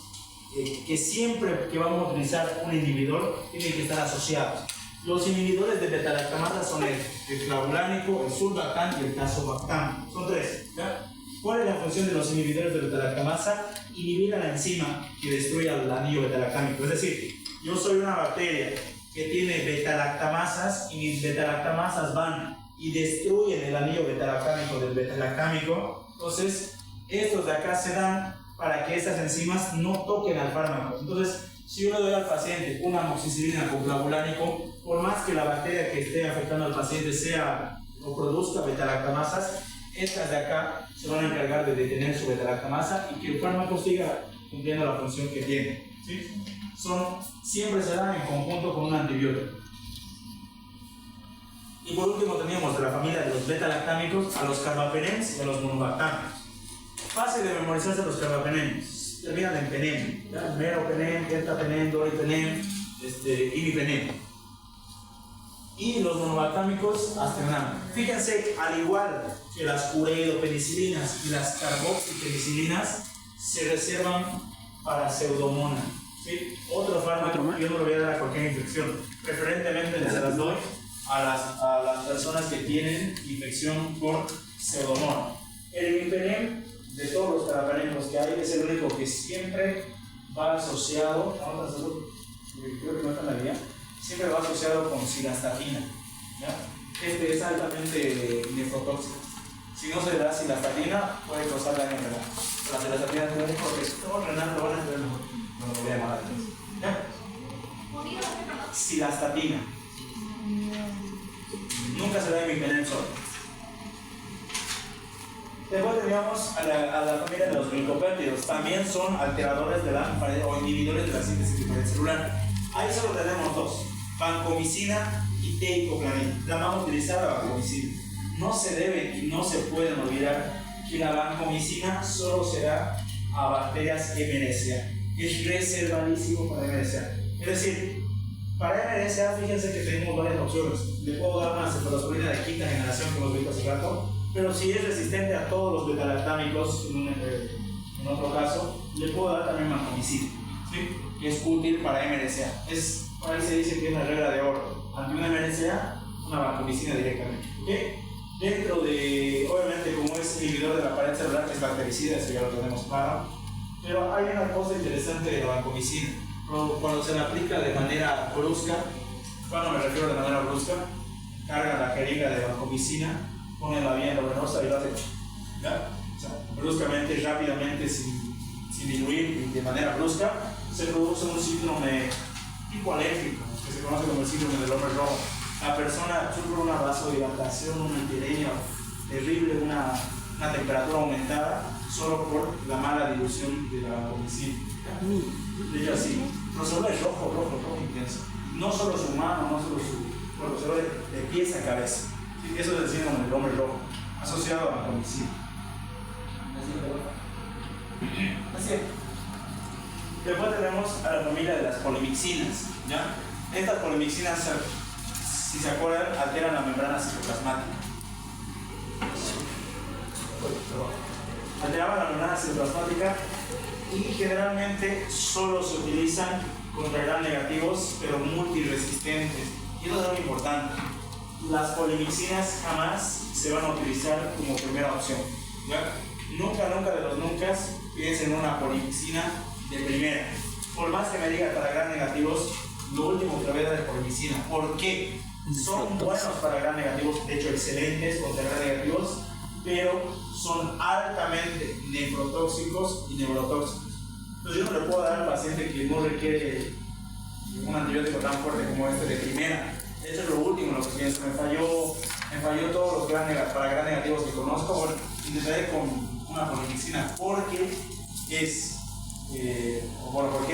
que siempre que vamos a utilizar un inhibidor, tienen que estar asociados. Los inhibidores de beta-lactamasa son el clavulánico, el sulbactam y el tazobactam. Son tres, ¿ya? ¿Cuál es la función de los inhibidores de beta-lactamasa? Inhibir a la enzima que destruye el anillo beta-lactámico. Es decir, yo soy una bacteria que tiene beta-lactamasas y mis beta-lactamasas van y destruyen el anillo beta-lactámico del beta-lactámico. Entonces, estos de acá se dan para que estas enzimas no toquen al fármaco. Entonces, si yo le doy al paciente una amoxicilina con clavulánico, por más que la bacteria que esté afectando al paciente sea o produzca beta-lactamasas, estas de acá se van a encargar de detener su beta-lactamasa y que el fármaco siga cumpliendo la función que tiene, ¿sí? Siempre se dan en conjunto con un antibiótico. Y por último teníamos de la familia de los beta-lactámicos a los carbapenems y a los monobactámicos. Fácil de memorizarse los carbapenems. Terminan en penem, ¿ya? Meropenem, pentapenem, doripenem, imipenem. Y los monobactámicos, astrenam. Fíjense, al igual que las ureidopenicilinas y las carboxipenicilinas, se reservan para pseudomonas, ¿sí? Otro fármaco, yo no lo voy a dar a cualquier infección. Preferentemente les las doy a las personas que tienen infección por pseudomonas. El imipenem, de todos los carbapenems que hay, es el único que siempre va asociado, vamos a hacerlo, creo que no está en la guía, siempre va asociado con cilastatina, ¿ya? Este es altamente nefrotóxico. Si no se le da cilastatina, puede causar daño renal. La cilastatina es muy porque todo renal lo van a hacer mejor. No lo voy a llamar antes. ¿Ya? Cilastatina. Nunca se da imipenem solo. Después teníamos a la familia de los glicopéptidos. También son alteradores de la pared o inhibidores de la síntesis de pared celular. Ahí solo tenemos dos: vancomicina y teicoplanin. La vamos a utilizar la vancomicina. No se debe y no se pueden olvidar que la vancomicina solo se da a bacterias MRSA. Es reservadísimo para MRSA. Es decir, para MRSA, fíjense que tenemos varias opciones. Le puedo dar una cefalosporina de quinta generación que hemos visto hace rato, pero si es resistente a todos los beta-lactámicos, en otro caso, le puedo dar también vancomicina, ¿sí? Que es útil para MRSA. Por ahí se dice que es la regla de oro. Ante una MRSA, una vancomicina directamente, ¿okay? Dentro de, obviamente, como es inhibidor de la pared celular, que es bactericida, eso ya lo tenemos claro. Pero hay una cosa interesante de la vancomicina. Cuando se la aplica de manera brusca, cuando me refiero de manera brusca, carga la jeringa de vancomicina, pone la vía endovenosa y lo hace, ¿ya? O sea, bruscamente, rápidamente, sin diluir, de manera brusca, se produce un síndrome tipo alérgico, que se conoce como el síndrome del hombre rojo. La persona sufre una vasodilatación, una epidemia terrible, una temperatura aumentada, solo por la mala dilución de la vancomicina. De hecho, así, no solo es rojo intenso. No solo su mano, no solo su cuerpo, solo de pies a cabeza. ¿Sí? Eso es el síndrome del hombre rojo, asociado a la vancomicina. Así es. Después tenemos a la familia de las polimixinas, ¿ya? Estas polimixinas, si se acuerdan, alteran la membrana citoplasmática. Alteraban la membrana citoplasmática y generalmente solo se utilizan contra gram negativos, pero multiresistentes. Y eso es algo importante. Las polimixinas jamás se van a utilizar como primera opción, ¿ya? Nunca, nunca de los nunca piensen en una polimixina de primera. Por más que me diga para gram negativos, lo último que voy a dar es polimixina. ¿Por qué? Son buenos para gram negativos, de hecho excelentes contra gram negativos, pero son altamente nefrotóxicos y neurotóxicos. Entonces yo no le puedo dar al paciente que no requiere un antibiótico tan fuerte como este de primera. Eso es lo último, lo que pienso. Me falló todos los para gram negativos que conozco. Bueno, intentaré con una polimixina porque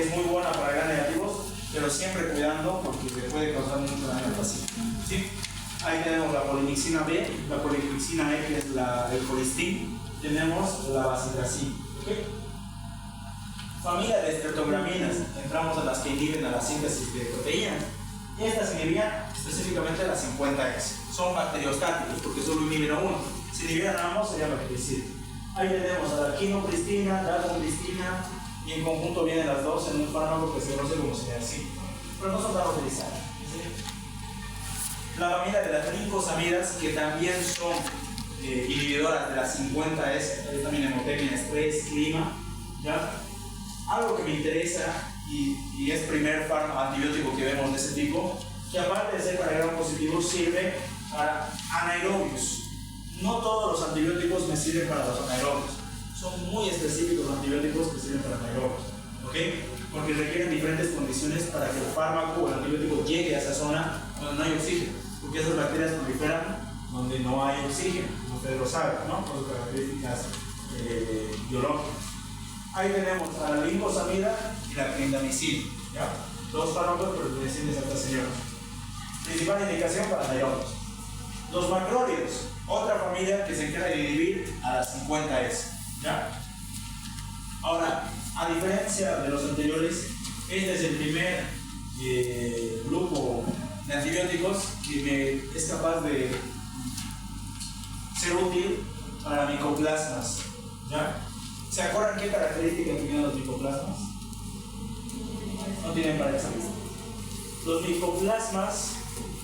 es muy buena para gram negativos, pero siempre cuidando porque le puede causar mucho daño al paciente. ¿Sí? Ahí tenemos la polimixina B, la polimixina E, que es el colistin, tenemos la vacitracina. ¿Okay? Familia de estreptograminas, entramos a las que inhiben a la síntesis de proteínas. Y estas inhibían específicamente las 50S. Son bacteriostáticos porque solo inhiben a uno. Si inhibieran a ambos sería bactericida. Ahí tenemos a la quinopristina, la dacompistina, y en conjunto vienen las dos en un fármaco que se conoce como señalcin, pero no son tan utilizadas. La familia de las glincosamidas, que también son inhibidoras de las 50S, ahí también hemotecnia, estrés, clima, ¿ya? Algo que me interesa y es primer antibiótico que vemos de ese tipo, que aparte de ser para gram positivo sirve para anaerobios. No todos los antibióticos me sirven para los anaerobios, son muy específicos los antibióticos que sirven para anaerobios, ¿ok? Porque requieren diferentes condiciones para que el fármaco o el antibiótico llegue a esa zona donde no hay oxígeno, porque esas bacterias proliferan donde no hay oxígeno, como ustedes lo saben, ¿no? Por sus características biológicas. Ahí tenemos a la lincosamida y la clindamicina, ¿ya? Dos fármacos pertenecientes a esta señora. Principal indicación para anaerobios. Los macrólidos, otra familia que se encarga de inhibir a las 50S, ¿ya? Ahora, a diferencia de los anteriores, este es el primer grupo de antibióticos que es capaz de ser útil para micoplasmas, ¿ya? ¿Se acuerdan qué características tienen los micoplasmas? No tienen pared. Los micoplasmas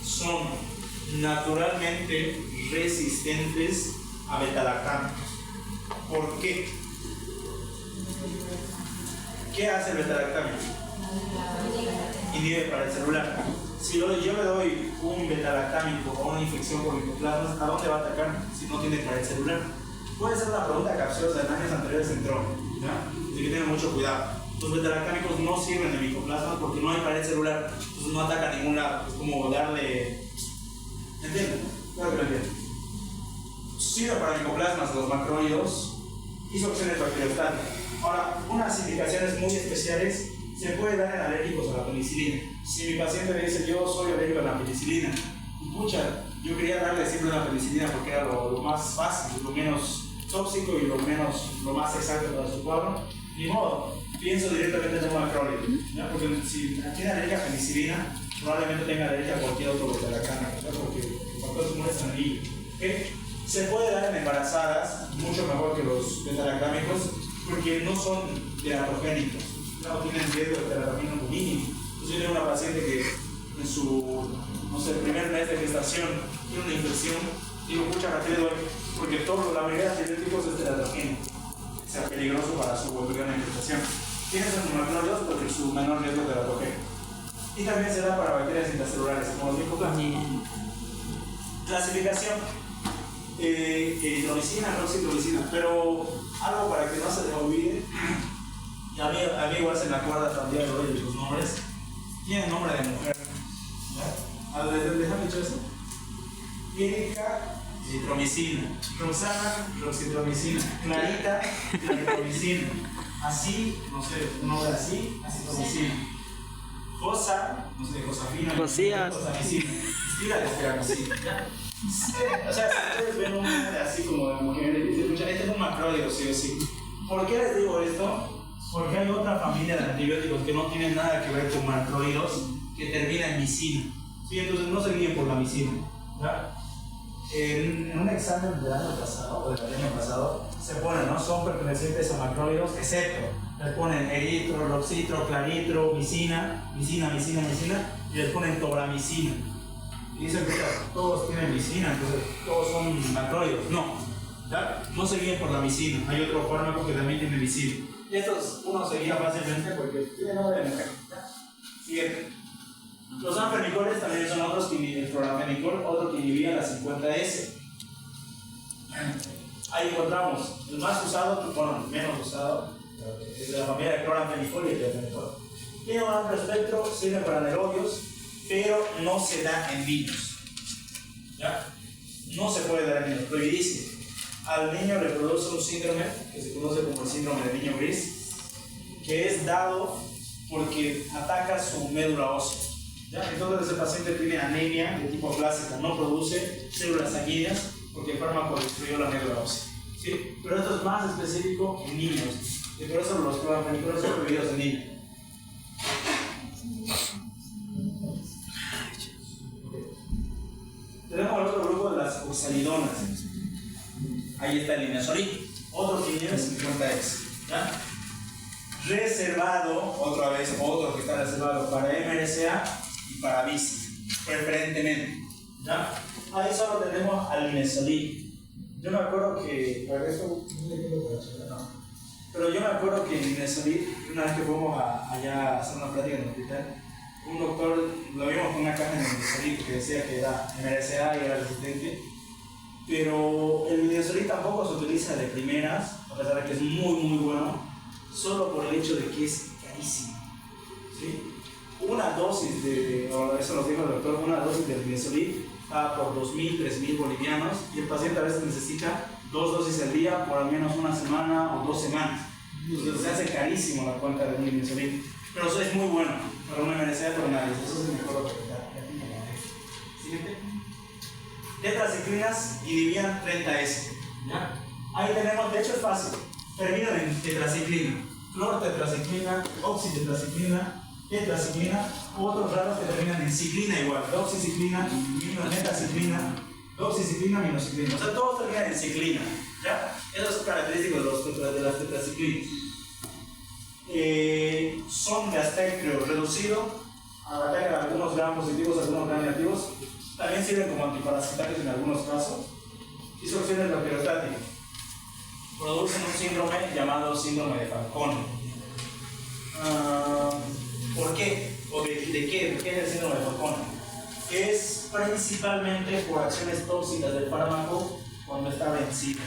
son naturalmente resistentes a betalactámicos. ¿Por qué? ¿Qué hace el betalactámico? Inhibe pared celular. Si yo le doy un betalactámico o una infección por micoplasmas, ¿a dónde va a atacar si no tiene pared celular? Puede ser una pregunta capciosa, en años anteriores entró, ¿ya? Así que tengan mucho cuidado. Los betalactámicos no sirven de micoplasmas porque no hay pared celular, entonces no ataca a ningún lado. Es como darle... ¿Entienden? Claro que lo entienden. Sirve para micoplasmas los macrólidos y su acción es bacteriostática. Ahora, unas indicaciones muy especiales se puede dar en alérgicos a la penicilina. Si mi paciente me dice yo soy alérgico a la penicilina, pucha, yo quería darle siempre una penicilina porque era lo más fácil, lo menos tóxico y lo más exacto para su cuadro, ni modo, pienso directamente en un macrólido, ¿ya? Porque si tiene alergia a penicilina, probablemente tenga alergia a cualquier otro betalactámico, ¿ya? Porque el factor común es sanguíneo. ¿Okay? Se puede dar en embarazadas, mucho mejor que los betalactámicos, porque no son teratogénicos, no tienen riesgo de teratogénico mínimo. Entonces yo tengo una paciente que en su primer mes de gestación tiene una infección, digo, pucha, ¿a qué le doy? Porque la mayoría de antibióticos es teratogénico, o sea, peligroso para su bacteria de gestación. Tiene sus macrólidos porque su menor riesgo teratogénico. Y también se da para bacterias intracelulares, como los micoplasmas. Clasificación: eritromicina, roxitromicina, pero algo para que no se les olvide, y a mí igual se me acuerda también de los nombres, tienen nombre de mujer. ¿Les han dicho eso? Erika, eritromicina, Roxana, roxitromicina, Clarita, claritromicina, así, no sé, un nombre así, acitromicina. Josa, no sé, Josafina, Josías, Josamicina, estiramicina, ¿ya? O sea, si ustedes ven un nombre así como de mujer y dicen, escucha, este es un macrólido, sí o sí. ¿Por qué les digo esto? Porque hay otra familia de antibióticos que no tienen nada que ver con macrólidos que termina en micina. ¿Sí? Entonces no se guíen por la micina. ¿Ya? En un examen del año pasado, o del año pasado, se ponen, ¿no? Son pertenecientes a macrólidos, excepto, les ponen eritro, roxitro, claritro, micina, y les ponen tobramicina. Y dicen que todos tienen micina, entonces todos son macrólidos. No, ¿ya? No se guíen por la micina. Hay otro fármaco que también tiene micina. Y estos uno se guía fácilmente porque tienen nombre de mujer. Siguiente. Los anfenicoles también son otros que inhiben el cloranfenicol, otro que inhibía la 50S. Ahí encontramos el más usado, bueno, el menos usado, es de la familia de cloranfenicol y el tefenicol. Tiene un amplio espectro, sirve para anaerobios, pero no se da en niños. ¿Ya? No se puede dar en niños, prohibidísimo. Al niño le produce un síndrome que se conoce como el síndrome del niño gris, que es dado porque ataca su médula ósea. ¿Ya? Entonces ese paciente tiene anemia de tipo clásica, no produce células sanguíneas porque el fármaco destruyó la médula ósea. ¿Sí? Pero esto es más específico en niños y por eso los cloranfenicoles son prohibidos en niños. Tenemos el otro grupo de las oxalidonas. Ahí está el linezolid, otro que inhibe 50S. ¿Ya? Reservado, otra vez, otro que está reservado para MRSA y para BIS, preferentemente. ¿Ya? Ahí solo tenemos al linezolid. Yo me acuerdo que, pero yo me acuerdo que el linezolid, una vez que fuimos allá a hacer una plática en el hospital, un doctor lo vimos con una caja de linezolid que decía que era MRSA y era resistente. Pero el linezolid tampoco se utiliza de primeras, a pesar de que es muy bueno, solo por el hecho de que es carísimo. ¿Sí? Una dosis eso nos dijo el doctor, una dosis de linezolid está por 2.000, 3.000 bolivianos y el paciente a veces necesita 2 dosis al día por al menos una semana o 2 semanas. Entonces se hace carísimo la cuenta de un linezolid, pero eso es muy bueno para una MRSA por análisis, eso es el mejor hospital. Siguiente. Tetraciclinas inhibían 30S. ¿Ya? Ahí tenemos, de hecho es fácil, terminan en tetraciclina, clortetraciclina, oxitetraciclina, tetraciclina, otros raros que terminan en ciclina igual, doxiciclina, metaciclina, doxiciclina, minociclina, o sea, todos terminan en ciclina. ¿Ya? Eso es característico de las tetraciclinas. Son de aspecto reducido, atacan algunos gram positivos, algunos gram negativos. También sirven como antiparasitarios en algunos casos y su acción es bacteriostática. Producen un síndrome llamado síndrome de Fanconi. ¿Por qué? ¿O de qué? ¿Qué es el síndrome de Fanconi? Es principalmente por acciones tóxicas del fármaco cuando está vencido.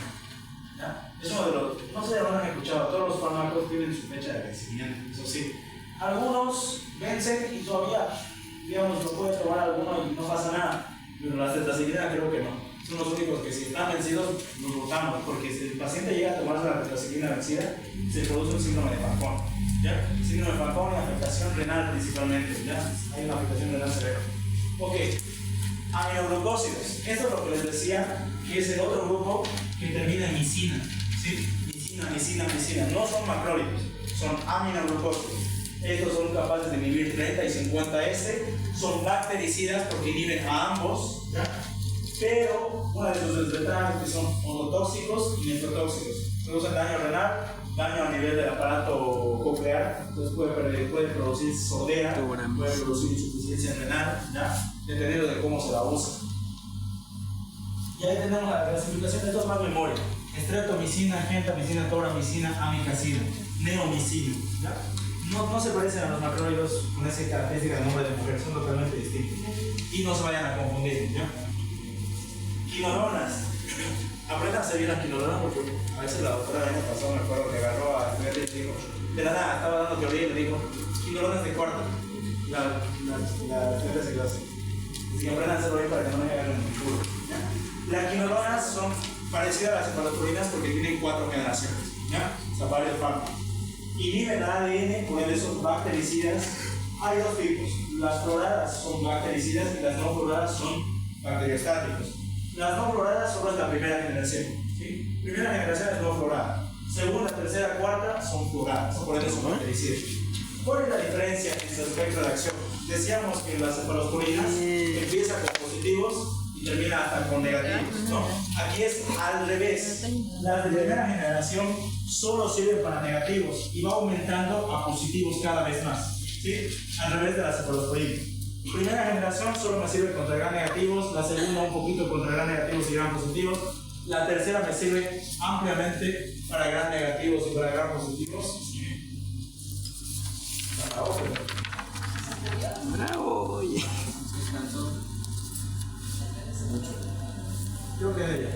¿Ya? Es uno de los, no sé si habrán escuchado, todos los fármacos tienen su fecha de vencimiento, eso sí. Algunos vencen y todavía, digamos, lo puede tomar alguno y no pasa nada, pero las tetraciclinas creo que no. Son los únicos que si están vencidos los botamos, porque si el paciente llega a tomarse la tetraciclina vencida, se produce un síndrome de Fanconi. ¿Ya? Síndrome de Fanconi, afectación renal principalmente, ¿ya? Hay una afectación renal severa. Ok, aminoglucósidos. Esto es lo que les decía, que es el otro grupo que termina en micina. ¿Sí? Micina. No son macrólidos, son aminoglucósidos. Estos son capaces de inhibir 30 y 50S, son bactericidas porque inhiben a ambos, ¿ya? Pero una de sus desventajas es que son ototóxicos y nefrotóxicos. Producen daño renal, daño a nivel del aparato coclear, entonces puede producir sordera, puede producir insuficiencia renal, ¿ya? Dependiendo de cómo se la usa. Y ahí tenemos la clasificación, esto es más memoria: estreptomicina, gentamicina, tobramicina, amicacina, neomicina, ¿ya? No se parecen a los macrólidos con esa característica de nombre de mujer, son totalmente distintos. Y no se vayan a confundir, ¿ya? Quinolonas. Apréndanse bien las quinolonas porque a veces la doctora el año pasado me acuerdo que agarró a estudiante y dijo, de la nada, estaba dando teoría y le dijo, quinolonas de cuarto. La estudiante se clase. Así que apréndanselo bien para que no me hagan un culo. Las quinolonas son parecidas a las cefalosporinas porque tienen 4 generaciones, ¿ya? O sea, varios fármacos. Inhiben ADN, por ende son bactericidas. Hay 2 tipos, las fluoradas son bactericidas y las no fluoradas son bacteriostáticos. Las no fluoradas solo es la primera generación, ¿sí? Primera generación es no fluorada, segunda, tercera, cuarta son florales, por ende son bactericidas. ¿Cuál es la diferencia en este espectro de acción? Decíamos que las cefalosporinas empieza con positivos y termina hasta con negativos, ¿no? Aquí es al revés. Las de primera generación solo sirven para negativos y va aumentando a positivos cada vez más, ¿sí? Al revés de la cefalosporina. Primera generación solo me sirve contra gran negativos, la segunda un poquito contra gran negativos y gran positivos, la tercera me sirve ampliamente para gran negativos y para gran positivos. Bravo, oye. Creo que es ella.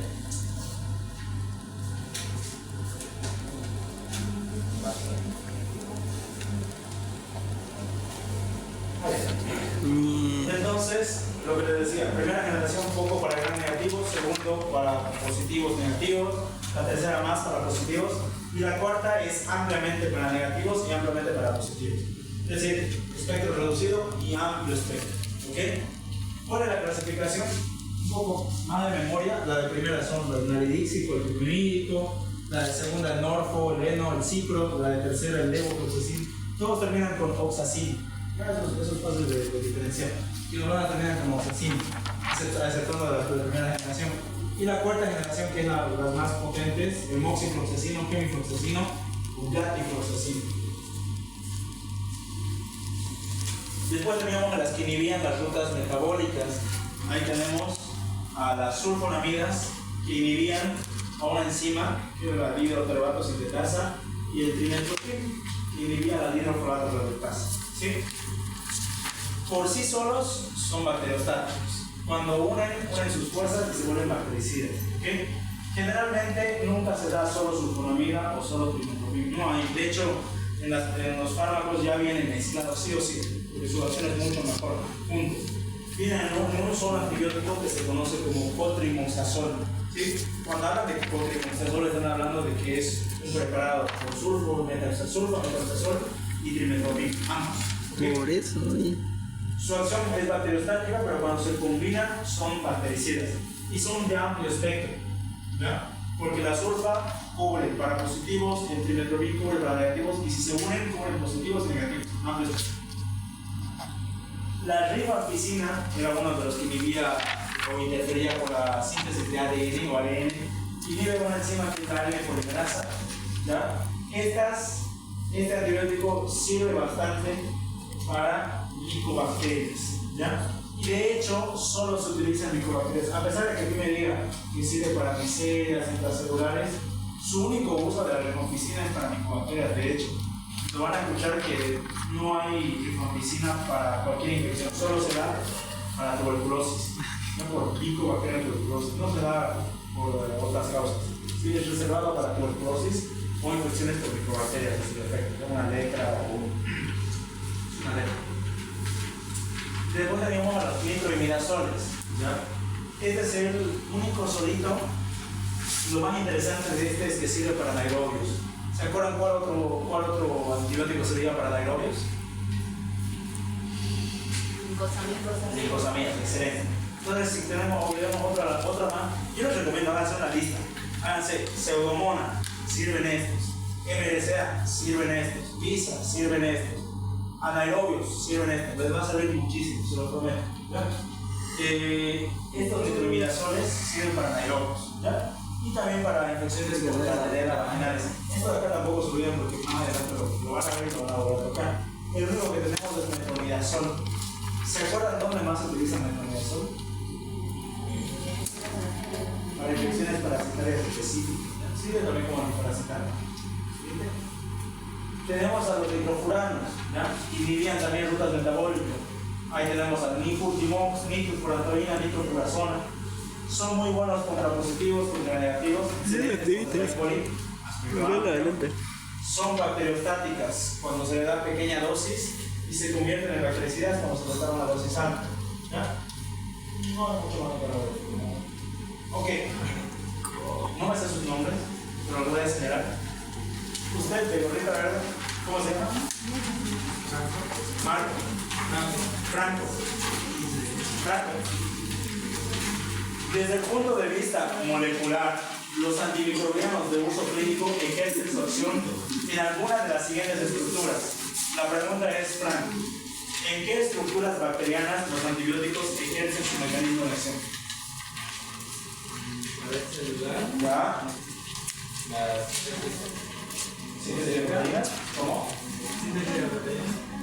Entonces, lo que les decía, primera generación poco para gran negativos, segundo para positivos negativos, la tercera más para positivos y la cuarta es ampliamente para negativos y ampliamente para positivos. Es decir, espectro reducido y amplio espectro. ¿Ok? ¿Cuál es la clasificación? Un poco más de memoria. La de primera son el naridíxico, el pipimídico, la de segunda el norfo, el heno, el cipro, la de tercera el levofloxacin. Todos terminan con oxacin. Esos pasos de diferenciar. Y los van a terminar con oxacin, exceptuando la primera generación. Y la cuarta generación, que es las más potentes, el moxifloxacino, quemifloxacino o gatifloxacino. Después teníamos a las que inhibían las rutas metabólicas. Ahí tenemos a las sulfonamidas que inhibían a una enzima, que era la dihidroterbato sintetasa, y el trimethoprim, que inhibía la dihidrofolato reductasa. ¿Sí? Por sí solos son bacteriostáticos. Cuando unen sus fuerzas y se vuelven bactericidas. ¿Okay? Generalmente nunca se da solo sulfonamida o solo trimethoprim. No hay. De hecho, en los fármacos ya vienen mezclados sí o sí, porque su acción es mucho mejor. Juntos. Vienen en un solo antibiótico que se conoce como cotrimoxazol. ¿Sí? Cuando hablan de cotrimoxazol están hablando de que es un preparado por sulfo, metaxazol y trimethoprim, ambos. ¿Okay? Por eso, oye. Su acción es bacteriostática, pero cuando se combinan son bactericidas y son de amplio espectro, ¿ya? Porque la sulfa cubre para positivos, el trimethoprim cubre para negativos y si se unen cubren positivos y negativos, amplio espectro. La rifampicina era uno de los que inhibía o interfería con la síntesis de ADN o ARN, inhibe una enzima que es la ARN polimerasa, ¿ya? Este antibiótico sirve bastante para micobacterias, ¿ya? Y de hecho, solo se utilizan micobacterias. A pesar de que aquí me diga que sirve para micelias, intracelulares, su único uso de la rifampicina es para micobacterias. De hecho, lo van a escuchar que no hay rifampicina para cualquier infección, solo se da para tuberculosis, no por micobacterias tuberculosis, no se da por otras causas. Sí, es reservado para tuberculosis o infecciones por micobacterias, es el efecto, como una lepra o una lepra. Después tenemos a los nitroimidazoles, ¿ya? Este es el único solito. Lo más interesante de este es que sirve para anaerobios. ¿Se acuerdan cuál otro antibiótico servía para anaerobios? Glucosamina, excelente. Entonces, si olvidamos otra más, yo les recomiendo háganse una lista. Háganse Pseudomonas, sirven estos. MDCA, sirven estos. Visa, sirven estos. Anaerobios, sirven estos. Les va a servir muchísimo, se lo prometo. Estos nitroimidazoles sirven para anaerobios, ¿ya? Y también para infecciones de la cadera vaginales. Esto de acá tampoco se olviden porque más adelante lo van a ver y lo van a volver a tocar. El único que tenemos es metronidazol. ¿Se acuerdan dónde más se utiliza metronidazol? Para infecciones parasitarias específicas. Sirve también como antiparasitario. Tenemos a los diclofuranos, ¿ya? Inhibían también rutas metabólicas. Ahí tenemos al nifurtimox, nitrofuratoína, nitrofurazona. Son muy buenos contra positivos, contra negativos. Son bacteriostáticas cuando se le da pequeña dosis y se convierten en bactericidas cuando se les da una dosis alta. ¿Ya? No hay mucho más que hablar. Ok. No me sé sus nombres, pero los voy a enseñar. Usted, de gorrita verde, ¿cómo se llama? Marco. Franco. Desde el punto de vista molecular, los antimicrobianos de uso clínico ejercen su acción en alguna de las siguientes estructuras. La pregunta es, Frank, ¿en qué estructuras bacterianas los antibióticos ejercen su mecanismo de acción? ¿Ya? ¿Síntesis de proteínas? ¿Cómo?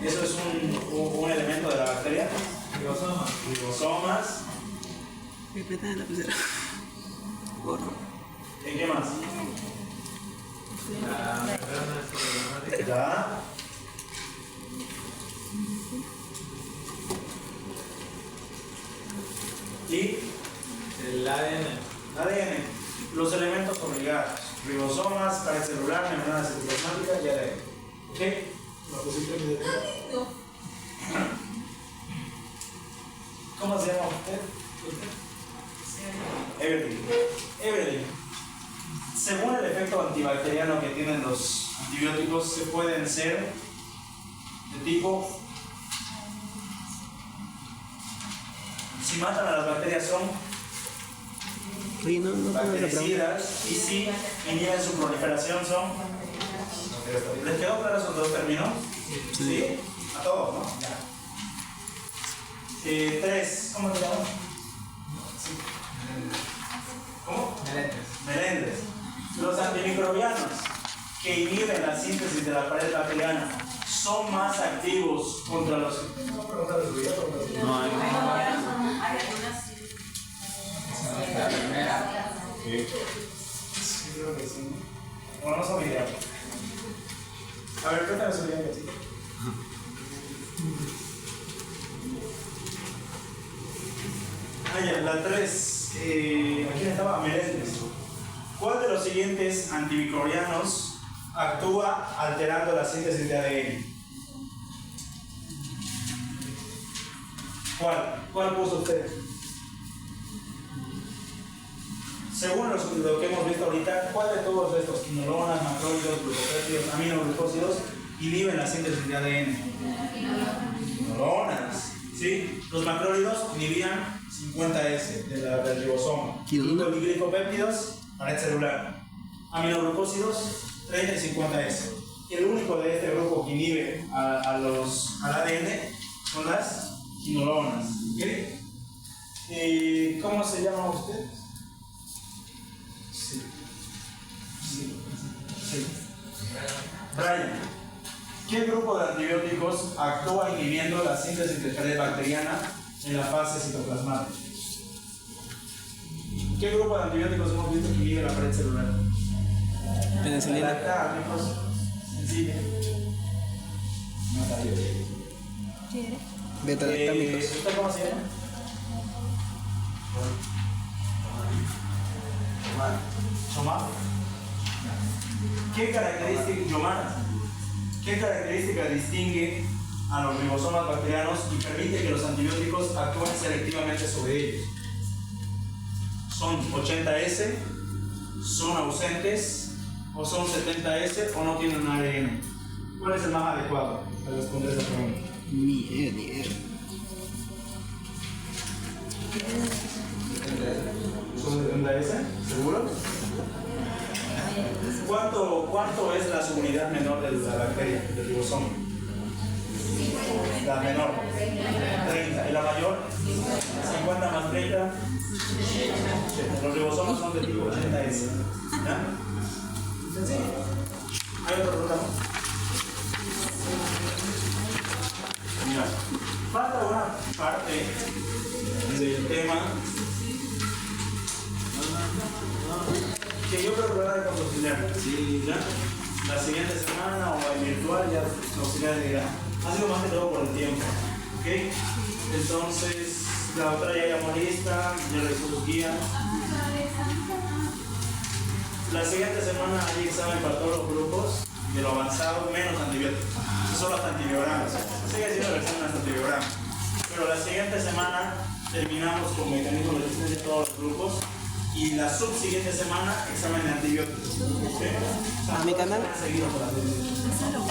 ¿Eso es un elemento de la bacteria? Ribosomas. Respeta la lapicera. Gorro. ¿En qué más? ¿Ya? ¿Y? El ADN. ADN. Los elementos obligados. Ribosomas, pared celular, membrana citoplasmática y ADN. ¿Ok? ¿Lo pusiste en mi dedo? ¿Cómo se llama usted? Evelyn. Evelyn. Según el efecto antibacteriano que tienen los antibióticos, se pueden ser de tipo. Si matan a las bacterias son Oye, no pongas la pregunta. bactericidas y si inhiben su proliferación son. ¿Les quedó claro esos dos términos? ¿Sí? A todos, ¿no? Ya. 3. ¿Cómo te llamas? ¿Cómo? Melendres. Los antimicrobianos que inhiben la síntesis de la pared bacteriana son más activos contra los. No, hay Hay algunas La primera. Sí, creo que sí. Bueno, no son ideales. A ver, cuéntame su idea, chico. Ya, la 3. ¿Aquí estaba? Melendres. ¿Cuál de los siguientes antimicrobianos actúa alterando la síntesis de ADN? ¿Cuál? ¿Cuál puso usted? Según lo que hemos visto ahorita, ¿cuál de todos estos, quinolonas, macrólidos, glucopéptidos, aminoglucósidos, inhiben la síntesis de ADN? Quinolonas. ¿Sí? Los macrólidos inhibían 50S del ribosoma. ¿Quinolona? Los glicopéptidos, pared celular. Aminoglucósidos, 30 y 50S. El único de este grupo que inhibe al ADN son las quinolonas. ¿Okay? ¿Y cómo se llama usted? Sí. Brian, ¿qué grupo de antibióticos actúa inhibiendo la síntesis de pared bacteriana en la fase citoplasmática? ¿Qué grupo de antibióticos hemos visto que inhibe la pared celular? penicilina. Lactámicos, sencillo. No está bien. Beta-lactámicos. ¿Usted cómo se llama? Chomar. ¿Qué característica distingue a los ribosomas bacterianos y permite que los antibióticos actúen selectivamente sobre ellos? ¿Son 80S? ¿Son ausentes? ¿O son 70S? ¿O no tienen ADN? ¿Cuál es el más adecuado para responder esa pregunta? Ni idea. ¿Son 70S? ¿Seguro? ¿Cuánto es la subunidad menor de la bacteria, del ribosoma? La menor, 30. ¿Y la mayor? 50 más 30. Los ribosomas son de tipo 80S. ¿Ya? Sencillo. ¿Hay otra pregunta más? Mira, falta una parte del tema que yo creo que voy a dar con su auxiliar. Sí, ¿ya? La siguiente semana o en virtual ya su auxiliar dirá. Ha sido más que todo por el tiempo. ¿Ok? Entonces, la doctora ya llamó lista, ya revisó sus guías. La siguiente semana hay examen para todos los grupos de lo avanzado, menos antibióticos. Esos son los antibiogramas. Sigue siendo el examen hasta antibiogramas. Pero la siguiente semana terminamos con mecanismo de resistencia de todos los grupos. Y la subsiguiente semana, examen de antibióticos. ¿Sí? O sea, ¿A mi canal? seguido por la